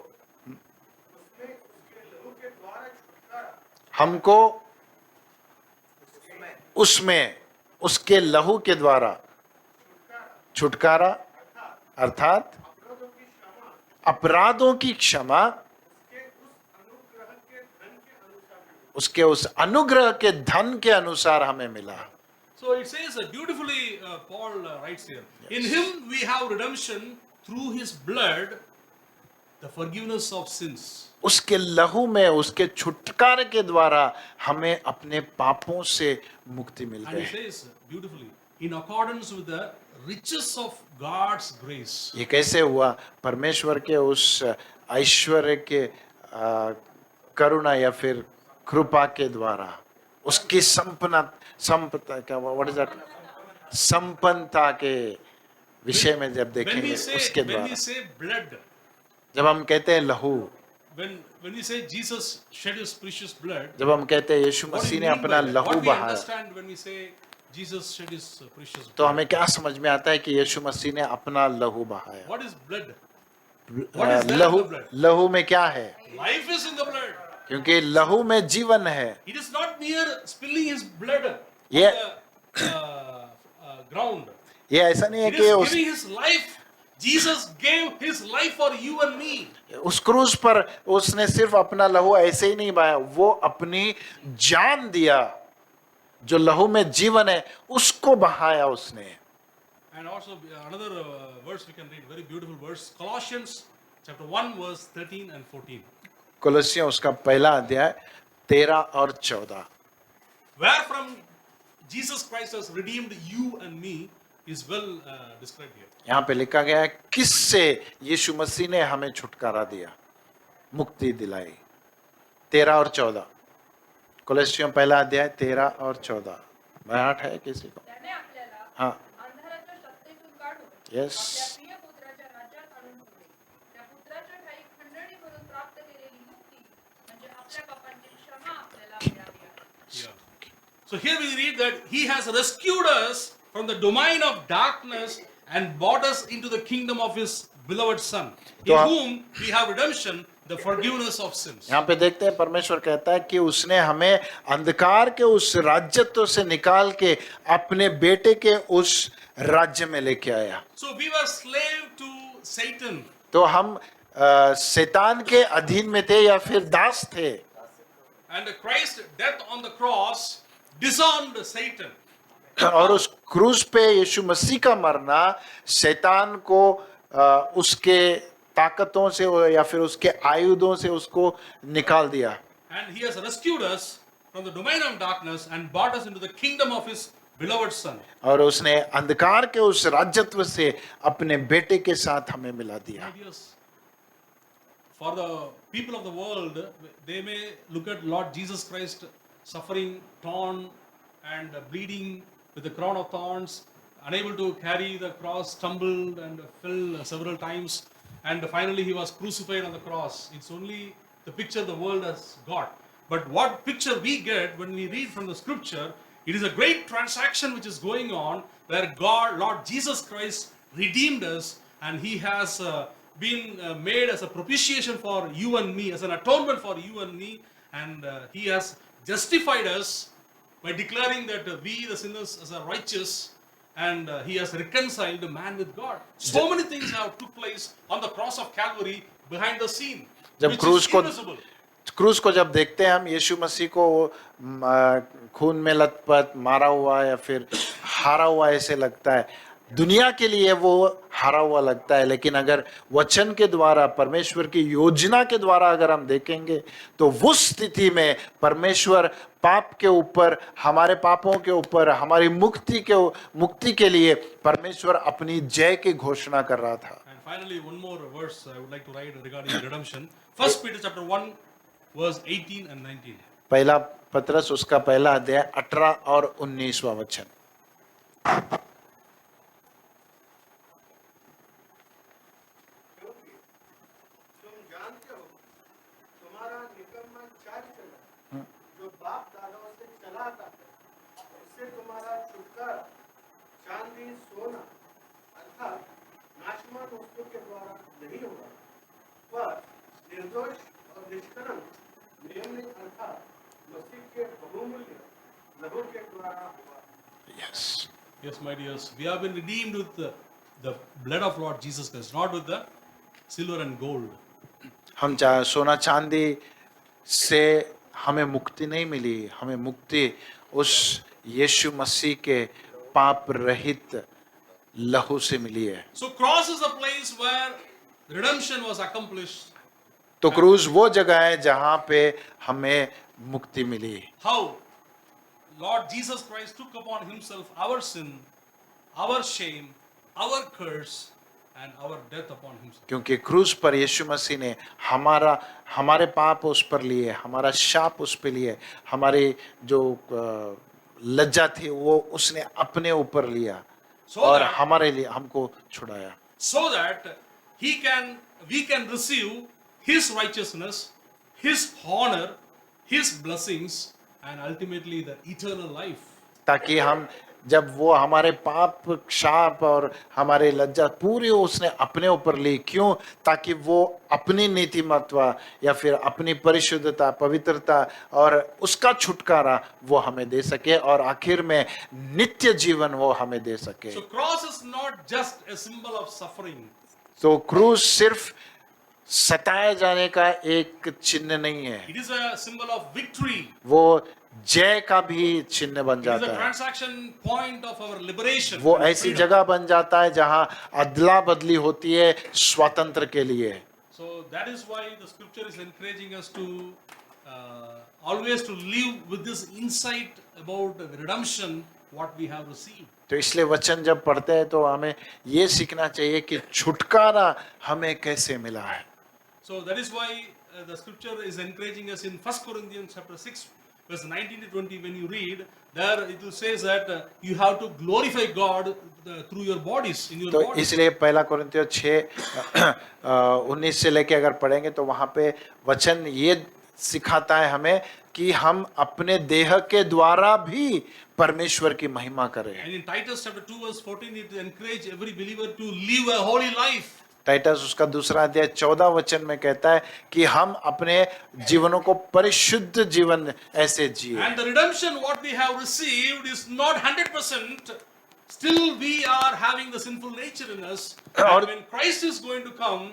[SPEAKER 3] उसमें उसके लहू के द्वारा छुटकारा,
[SPEAKER 2] हमको
[SPEAKER 3] उसमें
[SPEAKER 2] उसमें उसके लहू के द्वारा छुटकारा अर्थात
[SPEAKER 3] अपराधों की क्षमा
[SPEAKER 2] अपराधों की क्षमा
[SPEAKER 3] उसके उस अनुग्रह के धन के अनुसार
[SPEAKER 2] उसके उस अनुग्रह के धन के अनुसार
[SPEAKER 3] मिली।
[SPEAKER 2] हमें मिला।
[SPEAKER 1] So it says beautifully, Paul writes here, in him we have redemption through his blood, the forgiveness of sins.
[SPEAKER 2] उसके लहू में, उसके छुटकारे के द्वारा हमें अपने पापों से मुक्ति मिल
[SPEAKER 1] And it
[SPEAKER 2] गई।
[SPEAKER 1] says beautifully, in accordance with the riches of God's grace.
[SPEAKER 2] ये कैसे हुआ? परमेश्वर के उस ऐश्वर्य के करुणा या फिर कृपा के द्वारा, उसकी संपन्नता क्या, व्हाट इज दैट, संपन्नता के विषय में जब
[SPEAKER 1] When
[SPEAKER 2] देखेंगे उसके
[SPEAKER 1] we
[SPEAKER 2] द्वारा।
[SPEAKER 1] say blood,
[SPEAKER 2] जब हम कहते हैं लहू,
[SPEAKER 1] when we say Jesus shed his precious blood,
[SPEAKER 2] जब हम कहते हैं यीशु
[SPEAKER 1] what do
[SPEAKER 2] मसीह
[SPEAKER 1] you
[SPEAKER 2] ने
[SPEAKER 1] mean
[SPEAKER 2] अपना
[SPEAKER 1] by that?
[SPEAKER 2] लहू
[SPEAKER 1] What we
[SPEAKER 2] बहाया,
[SPEAKER 1] understand when we say Jesus shed his precious
[SPEAKER 2] तो
[SPEAKER 1] blood?
[SPEAKER 2] हमें क्या समझ में आता है कि यीशु मसीह ने अपना लहू बहाया?
[SPEAKER 1] What is blood? What is there in
[SPEAKER 2] लहू,
[SPEAKER 1] the blood?
[SPEAKER 2] लहू में क्या है?
[SPEAKER 1] Life is in the blood.
[SPEAKER 2] क्योंकि लहू में जीवन है।
[SPEAKER 1] It is not mere spilling his blood on
[SPEAKER 2] Yeah.
[SPEAKER 1] the ground.
[SPEAKER 2] ये ऐसा नहीं है
[SPEAKER 1] It
[SPEAKER 2] कि
[SPEAKER 1] is
[SPEAKER 2] उस
[SPEAKER 1] giving his life. Jesus gave his life for you and me.
[SPEAKER 2] उस क्रूस पर उसने सिर्फ अपना लहू ऐसे ही नहीं बहाया, वो अपनी जान दिया। जो लहू में जीवन है उसको बहाया उसने।
[SPEAKER 1] And also another verse we can read, very beautiful verse, Colossians chapter 1 verse 13 and 14.
[SPEAKER 2] कोलोसियों उसका पहला अध्याय 13 और 14।
[SPEAKER 1] Where from Jesus Christ has redeemed you and me is well described here.
[SPEAKER 2] यहाँ पे लिखा गया है किससे यीशु मसीह ने हमें छुटकारा दिया, मुक्ति दिलाई। 13 और 14, कोलोसियों पहला अध्याय 13 और 14। बयाठ है किसी को?
[SPEAKER 4] त्याने आपल्याला
[SPEAKER 2] हाँ,
[SPEAKER 4] अंधाराच्या सत्तेतून काढून
[SPEAKER 2] Yes.
[SPEAKER 4] आपल्या प्रिय पुत्राच्या
[SPEAKER 1] So here we read that he has rescued us from the domain of darkness and brought us into the kingdom of his beloved son, in
[SPEAKER 2] तो आप-
[SPEAKER 1] whom we have redemption, the forgiveness of sins.
[SPEAKER 2] यहाँ पे देखते हैं परमेश्वर कहता है कि उसने हमें अंधकार के उस राज्यत्व से निकाल के अपने बेटे के उस राज्य में लेके आया।
[SPEAKER 1] So we were slave to Satan.
[SPEAKER 2] तो हम शैतान के अधीन में थे या फिर दास थे,
[SPEAKER 1] And Christ's death on the cross disarmed Satan.
[SPEAKER 2] और उस क्रूज पे यीशु मसीह का मरना शैतान को उसके ताकतों से या फिर उसके आयुधों से उसको निकाल दिया।
[SPEAKER 1] And he has rescued us from the domain of darkness and brought us into the kingdom of his beloved son.
[SPEAKER 2] और उसने अंधकार के उस राज्यत्व से अपने बेटे के साथ हमें मिला दिया।
[SPEAKER 1] My dears, for the people of the world, they may look at Lord Jesus Christ suffering, torn and bleeding with the crown of thorns, unable to carry the cross, stumbled and fell several times, and finally he was crucified on the cross. It's only the picture the world has got. But what picture we get when we read from the scripture, it is a great transaction which is going on where God, Lord Jesus Christ, redeemed us, and he has been made as a propitiation for you and me, as an atonement for you and me, and he has justified us by declaring that we the sinners are righteous, and he has reconciled man with God. So many things have took place on the cross of Calvary behind the scene,
[SPEAKER 2] जब
[SPEAKER 1] which
[SPEAKER 2] cruise
[SPEAKER 1] is
[SPEAKER 2] को
[SPEAKER 1] invisible.
[SPEAKER 2] Cruise को जब देखते हैं हम यीशु मसीह को खून में लथपथ मारा हुआ या फिर हारा हुआ ऐसे लगता है, दुनिया के लिए वो हारा हुआ लगता है, लेकिन अगर वचन के द्वारा परमेश्वर की योजना के द्वारा अगर हम देखेंगे तो उस स्थिति में परमेश्वर पाप के ऊपर, हमारे पापों के ऊपर, हमारी मुक्ति के लिए परमेश्वर अपनी जय की घोषणा कर रहा था।
[SPEAKER 1] And finally, one more verse I would like to write regarding redemption. 1 Peter chapter 1, verse 18 and 19.
[SPEAKER 2] पहला पत्रस उसका पहला अध्याय 18 और 19वां वचन।
[SPEAKER 3] क्योंकि तुम जानते हो तुम्हारा निकम्मा चाल चला जो बाप दादाओं से चला आता है, इससे तुम्हारा छुटकारा चांदी सोना अर्थात नाशवान वस्तु के द्वारा नहीं हुआ, पर निर्दोष और निष्कलंक नियमित अर्थात मसीह के बहुमूल्य लहू के द्वारा हुआ।
[SPEAKER 2] Yes.
[SPEAKER 1] Yes, my dears, we have been redeemed with the blood of Lord Jesus Christ, not with the silver and gold.
[SPEAKER 2] हम चाहे सोना चांदी से हमें मुक्ति नहीं मिली, हमें मुक्ति उस यीशु मसीह के पाप रहित लहू से मिली है।
[SPEAKER 1] So cross is a place where redemption was accomplished.
[SPEAKER 2] तो क्रूज वो जगह है जहां पे हमें मुक्ति मिली।
[SPEAKER 1] How Lord Jesus Christ took upon himself our sin, our shame, our curse and our death upon himself.
[SPEAKER 2] क्योंकि क्रूज पर यीशु मसीह ने हमारे पाप उस पर लिए, हमारा शाप उस पे लिए, हमारी जो लज्जा थी वो उसने अपने ऊपर लिया और हमारे लिए हमको छुड़ाया,
[SPEAKER 1] So that we can receive his righteousness, his honor, his blessings and ultimately the eternal life.
[SPEAKER 2] ताकि हम जब वो हमारे पाप शाप और हमारे लज्जा पूरी उसने अपने ऊपर ली, क्यों? ताकि वो अपनी नीतिमत्व या फिर अपनी परिशुद्धता, पवित्रता और उसका छुटकारा वो हमें दे सके और आखिर में नित्य जीवन वो हमें दे सके।
[SPEAKER 1] So cross is not just a symbol of suffering.
[SPEAKER 2] तो क्रूज सिर्फ सताए जाने का एक चिन्ह नहीं है,
[SPEAKER 1] It is a symbol of victory.
[SPEAKER 2] वो जय का भी चिन्ह बन
[SPEAKER 1] It is
[SPEAKER 2] जाता
[SPEAKER 1] a
[SPEAKER 2] है।
[SPEAKER 1] transaction point of our liberation.
[SPEAKER 2] वो
[SPEAKER 1] and
[SPEAKER 2] ऐसी
[SPEAKER 1] freedom.
[SPEAKER 2] जगह बन जाता है जहां अदला बदली होती है स्वातंत्र के लिए।
[SPEAKER 1] So that is why the scripture is encouraging us to always to live with this insight about the redemption what we have received.
[SPEAKER 2] तो इसलिए वचन जब पढ़ते हैं तो हमें ये सीखना चाहिए कि छुटकारा हमें कैसे मिला है।
[SPEAKER 1] So that is why the scripture is encouraging us in 1 Corinthians chapter 6 verse 19 to 20. When you read there, it will say that you have to glorify God through your bodies, in your
[SPEAKER 2] तो
[SPEAKER 1] body.
[SPEAKER 2] इसलिए पहला कोरिन्थियों 6:19 से लेके अगर पढ़ेंगे तो वहां पे वचन ये सिखाता है हमें कि हम अपने देह के द्वारा भी परमेश्वर की महिमा करें।
[SPEAKER 1] And in Titus chapter 2 verse 14, it encourages every believer to live a holy life.
[SPEAKER 2] Titus उसका दूसरा अध्याय 14 वचन में कहता है कि हम अपने जीवनों को परिशुद्ध जीवन ऐसे जिए।
[SPEAKER 1] And the redemption what we have received is not 100%. Still we are having the sinful nature in us. And when Christ is going to come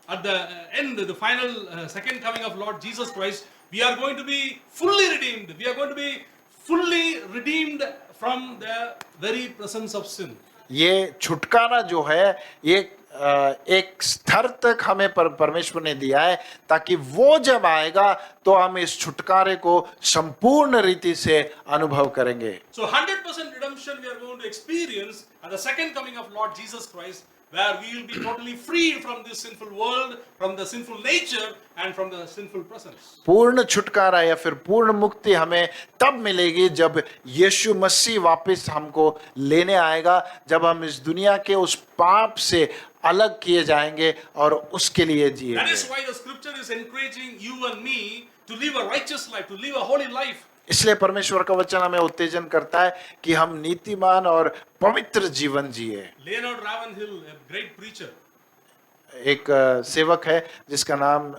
[SPEAKER 1] at the end, the final second coming of Lord Jesus Christ, we are going to be fully redeemed. We are going to be fully redeemed from the very presence of sin.
[SPEAKER 2] ये छुटकारा जो है ये एक स्तर तक हमें परमेश्वर ने दिया है ताकि वो जब आएगा तो हम इस छुटकारे को संपूर्ण रीति से अनुभव करेंगे।
[SPEAKER 1] So 100% redemption we are going to experience at the second coming of Lord Jesus Christ, where we will be totally freed from this sinful world, from the sinful nature and from the sinful presence.
[SPEAKER 2] पूर्ण छुटकारा या फिर पूर्ण मुक्ति हमें तब मिलेगी जब यीशु मसीह वापस हमको लेने आएगा, जब हम इस दुनिया के उस पाप से अलग किए जाएंगे और उसके लिए
[SPEAKER 1] That
[SPEAKER 2] जिएंगे।
[SPEAKER 1] is why the scripture is encouraging you and me to live a righteous life, to live a holy life.
[SPEAKER 2] इसलिए परमेश्वर का वचन हमें उत्तेजन करता है कि हम नीतिमान और पवित्र जीवन जिए।
[SPEAKER 1] Leonard Ravenhill, a great preacher,
[SPEAKER 2] एक सेवक है जिसका नाम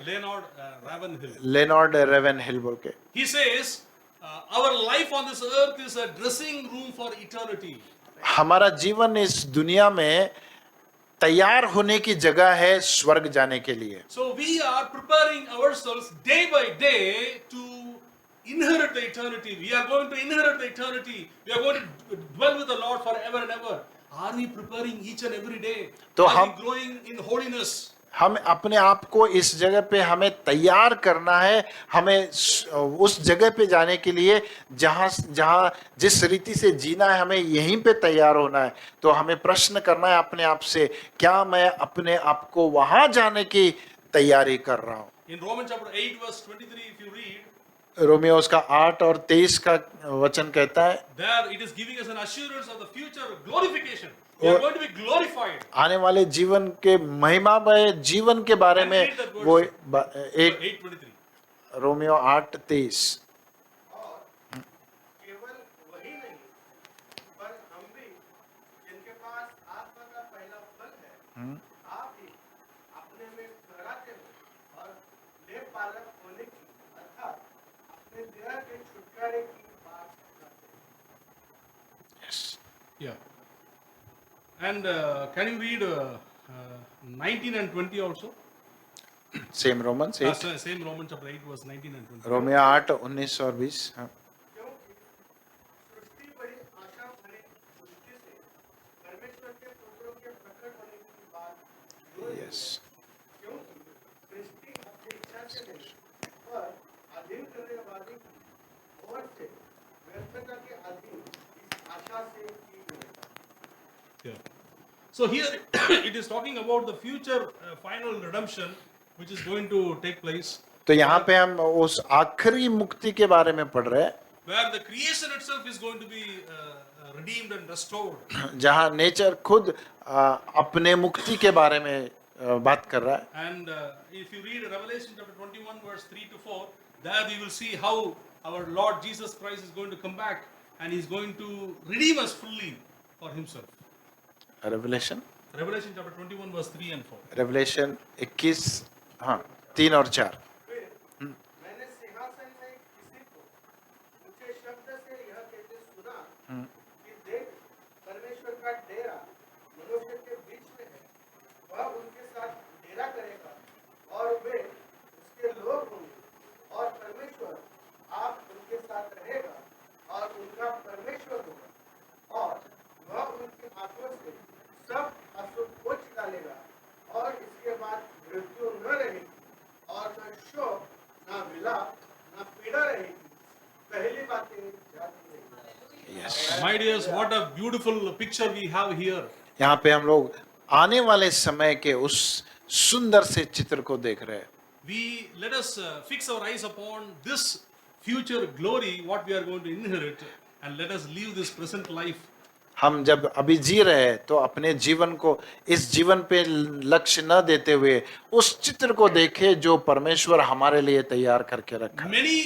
[SPEAKER 1] Leonard Ravenhill,
[SPEAKER 2] लेनॉर्ड रेवेनहिल बोल के,
[SPEAKER 1] he says, our life on this earth is a dressing room for eternity.
[SPEAKER 2] हमारा जीवन इस दुनिया में तैयार होने की जगह है स्वर्ग जाने के लिए।
[SPEAKER 1] So we are preparing ourselves day by day to inherit the eternity. We are going to inherit the eternity. We are going to dwell with the Lord forever and ever. Are we preparing each and every day?
[SPEAKER 2] तो
[SPEAKER 1] Are
[SPEAKER 2] हम-
[SPEAKER 1] we growing in holiness?
[SPEAKER 2] हम अपने आप को इस जगह पे हमें तैयार करना है, हमें उस जगह पे जाने के लिए जहाँ जहाँ जिस रीति से जीना है हमें यहीं पे तैयार होना है। तो हमें प्रश्न करना है अपने आप से, क्या मैं अपने आप को वहां जाने की तैयारी कर रहा हूँ।
[SPEAKER 1] In Romans chapter 8 verse 23, if you read,
[SPEAKER 2] Romeo उसका 8 और 23 का वचन कहता है,
[SPEAKER 1] there it is giving us an assurance of the future glorification. We are going to be glorified.
[SPEAKER 2] आने वाले जीवन के महिमामय जीवन के बारे में
[SPEAKER 1] Read that verse.
[SPEAKER 2] वो एक
[SPEAKER 1] 8:23.
[SPEAKER 2] रोमियो 8:23।
[SPEAKER 3] और केवल वही नहीं पर हम भी जिनके पास आत्मा का पहला फल है आप भी अपने में ठहराते हो और लेप पालक होने की अर्थात अपने देह के छुटकारे की बात करते हैं।
[SPEAKER 1] Yeah. And can you read 19 and 20 also?
[SPEAKER 2] Same Romans 8,
[SPEAKER 1] Same Romans chapter 8 verse 19 and 20.
[SPEAKER 2] Romeo 8 19 और 20। हाँ।
[SPEAKER 3] क्योंकि सृष्टि बड़ी आशा भरे दृष्टि से परमेश्वर के पुत्रों के प्रकट होने की बात हो रही है।
[SPEAKER 2] यस,
[SPEAKER 3] क्योंकि सृष्टि अपनी इच्छा से नहीं पर अधीन करने वाले की ओर से व्यर्थता के अधीन इस आशा से की गई है।
[SPEAKER 1] Yeah. So here it is talking about the future final redemption which is going to take place,
[SPEAKER 2] तो यहाँ पे हम उस आखिरी मुक्ति के बारे में पढ़ रहे हैं
[SPEAKER 1] where the creation itself is going to be redeemed and restored.
[SPEAKER 2] जहाँ नेचर खुद अपने मुक्ति के बारे में बात कर रहा है।
[SPEAKER 1] And if you read Revelation chapter 21 verse 3 to 4, there we will see how our Lord Jesus Christ is going to come back and he is going to redeem us fully for himself.
[SPEAKER 2] Revelation
[SPEAKER 1] Revelation chapter 21 verse 3 and 4.
[SPEAKER 2] Revelation 21 हाँ 3 और 4।
[SPEAKER 3] फिर मैंने सिंहासन में किसी को ऊंचे शब्द से यह कहते सुना कि देख परमेश्वर का डेरा मनुष्य के बीच में है, वह उनके साथ डेरा करेगा और वे उसके लोग होंगे और परमेश्वर आप उनके साथ रहेगा और उनका परमेश्वर होगा और वह उनकी आंखों से सब अशुद्ध पोंछ डालेगा और इसके बाद मृत्यु न रहेगी और न शोक न विलाप न पीड़ा रहेगी, पहली बातें जाती रहेंगी।
[SPEAKER 2] Yes,
[SPEAKER 1] My dears, what a beautiful picture we have here.
[SPEAKER 2] यहाँ पे हम लोग आने वाले समय के उस सुंदर से चित्र को देख रहे हैं।
[SPEAKER 1] Let us fix our eyes upon this future glory, what we are going to inherit, and let us live this present life.
[SPEAKER 2] हम जब अभी जी रहे हैं तो अपने जीवन को इस जीवन पे लक्ष्य न देते हुए उस चित्र को देखें जो परमेश्वर हमारे लिए तैयार करके रखा है।
[SPEAKER 1] Many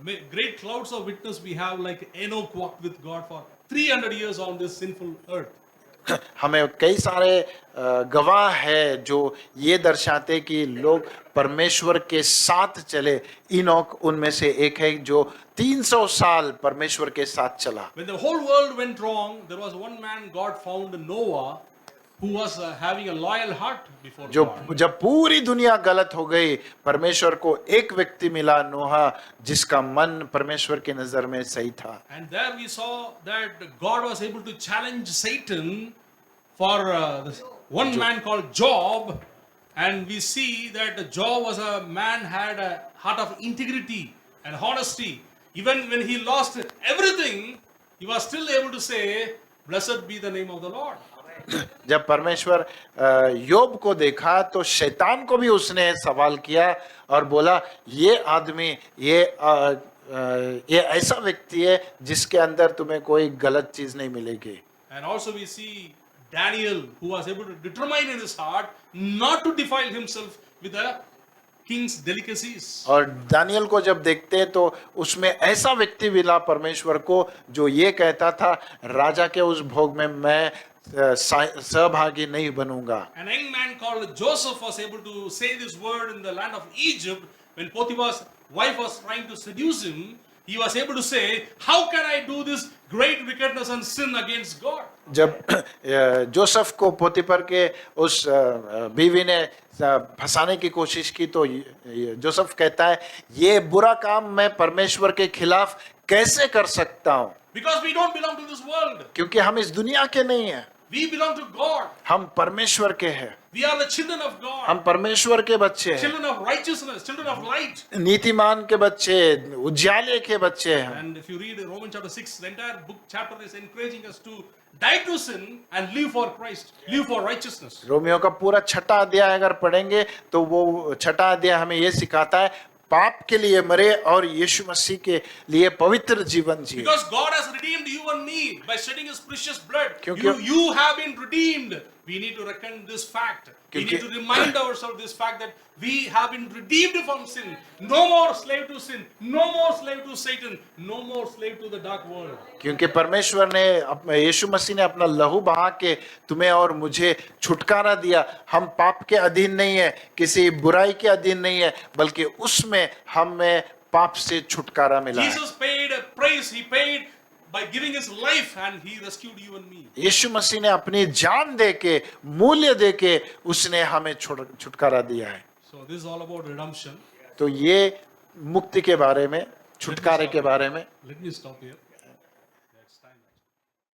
[SPEAKER 1] great clouds of witness we have, like Enoch walked with God for 300 years on this sinful earth.
[SPEAKER 2] हमें कई सारे गवाह है जो ये दर्शाते कि लोग परमेश्वर के साथ चले। इनोक उनमें से एक है जो 300 साल परमेश्वर के साथ चला।
[SPEAKER 1] When the whole world went wrong, there was one man God found, Noah, who was having a loyal heart before
[SPEAKER 2] जो
[SPEAKER 1] God.
[SPEAKER 2] जब पूरी दुनिया गलत हो गई, परमेश्वर को एक व्यक्ति मिला, नोहा, जिसका मन परमेश्वर की नजर में सही था।
[SPEAKER 1] And there we saw that God was able to challenge Satan for this one man called Job, and we see that Job was a man had a heart of integrity and honesty. Even when he lost everything, he was still able to say, "Blessed be the name of the Lord."
[SPEAKER 2] जब परमेश्वर योब को देखा तो शैतान को भी उसने सवाल किया और बोला, ये आदमी, ये ऐसा व्यक्ति है जिसके अंदर तुम्हें कोई गलत चीज नहीं मिलेगी।
[SPEAKER 1] And also we see Daniel, who was able to determine in his heart not to defile himself with the king's delicacies.
[SPEAKER 2] और दानियल को जब देखते हैं तो उसमें ऐसा व्यक्ति मिला परमेश्वर को जो ये कहता था, राजा के उस भोग में मैं सहभागी नहीं बनूंगा।
[SPEAKER 1] An young man called Joseph was able to say this word in the land of Egypt when Potiphar's wife was trying to seduce him. He was able to say, "How can I do this great wickedness and sin against God?"
[SPEAKER 2] जब Joseph को पोतीफर के उस बीवी ने फंसाने की कोशिश की तो जोसेफ कहता है, ये बुरा काम मैं परमेश्वर के खिलाफ कैसे कर सकता हूँ?
[SPEAKER 1] Because we don't belong to this world.
[SPEAKER 2] क्योंकि हम इस दुनिया के नहीं हैं,
[SPEAKER 1] We belong to God.
[SPEAKER 2] हम परमेश्वर के हैं।
[SPEAKER 1] We are the children of God.
[SPEAKER 2] हम परमेश्वर के बच्चे हैं,
[SPEAKER 1] Children of righteousness, children of light.
[SPEAKER 2] नीतिमान के बच्चे, उज्याले के बच्चे हैं।
[SPEAKER 1] And if you read Romans chapter 6, the entire book chapter is encouraging us to die to sin and live for Christ, live for righteousness.
[SPEAKER 2] Romeo का पूरा छठा अध्याय अगर पढ़ेंगे तो वो छठा अध्याय हमें ये सिखाता है, पाप के लिए मरे और यीशु मसीह के लिए पवित्र जीवन जिए।
[SPEAKER 1] Because God has redeemed you and me by shedding His precious blood.
[SPEAKER 2] क्योंकि-
[SPEAKER 1] You have been redeemed. We need to reckon this fact. We need to remind ourselves this fact that we have been redeemed from sin. No more slave to sin. No more slave to Satan. No more slave to the dark world.
[SPEAKER 2] क्योंकि परमेश्वर ने यीशु मसीह ने अपना लहू बहा के तुम्हें और मुझे छुटकारा दिया। हम पाप के अधीन नहीं है, किसी बुराई के अधीन नहीं है, बल्कि उसमें हमें पाप से छुटकारा मिला है।
[SPEAKER 1] Jesus paid a price. He paid by giving His life and He rescued you and me.
[SPEAKER 2] यीशु मसीह ने अपनी जान दे के, मूल्य दे के उसने हमें छुटकारा दिया है।
[SPEAKER 1] So this is all about redemption.
[SPEAKER 2] तो ये मुक्ति के बारे में, छुटकारे के बारे में।
[SPEAKER 1] Let me stop here.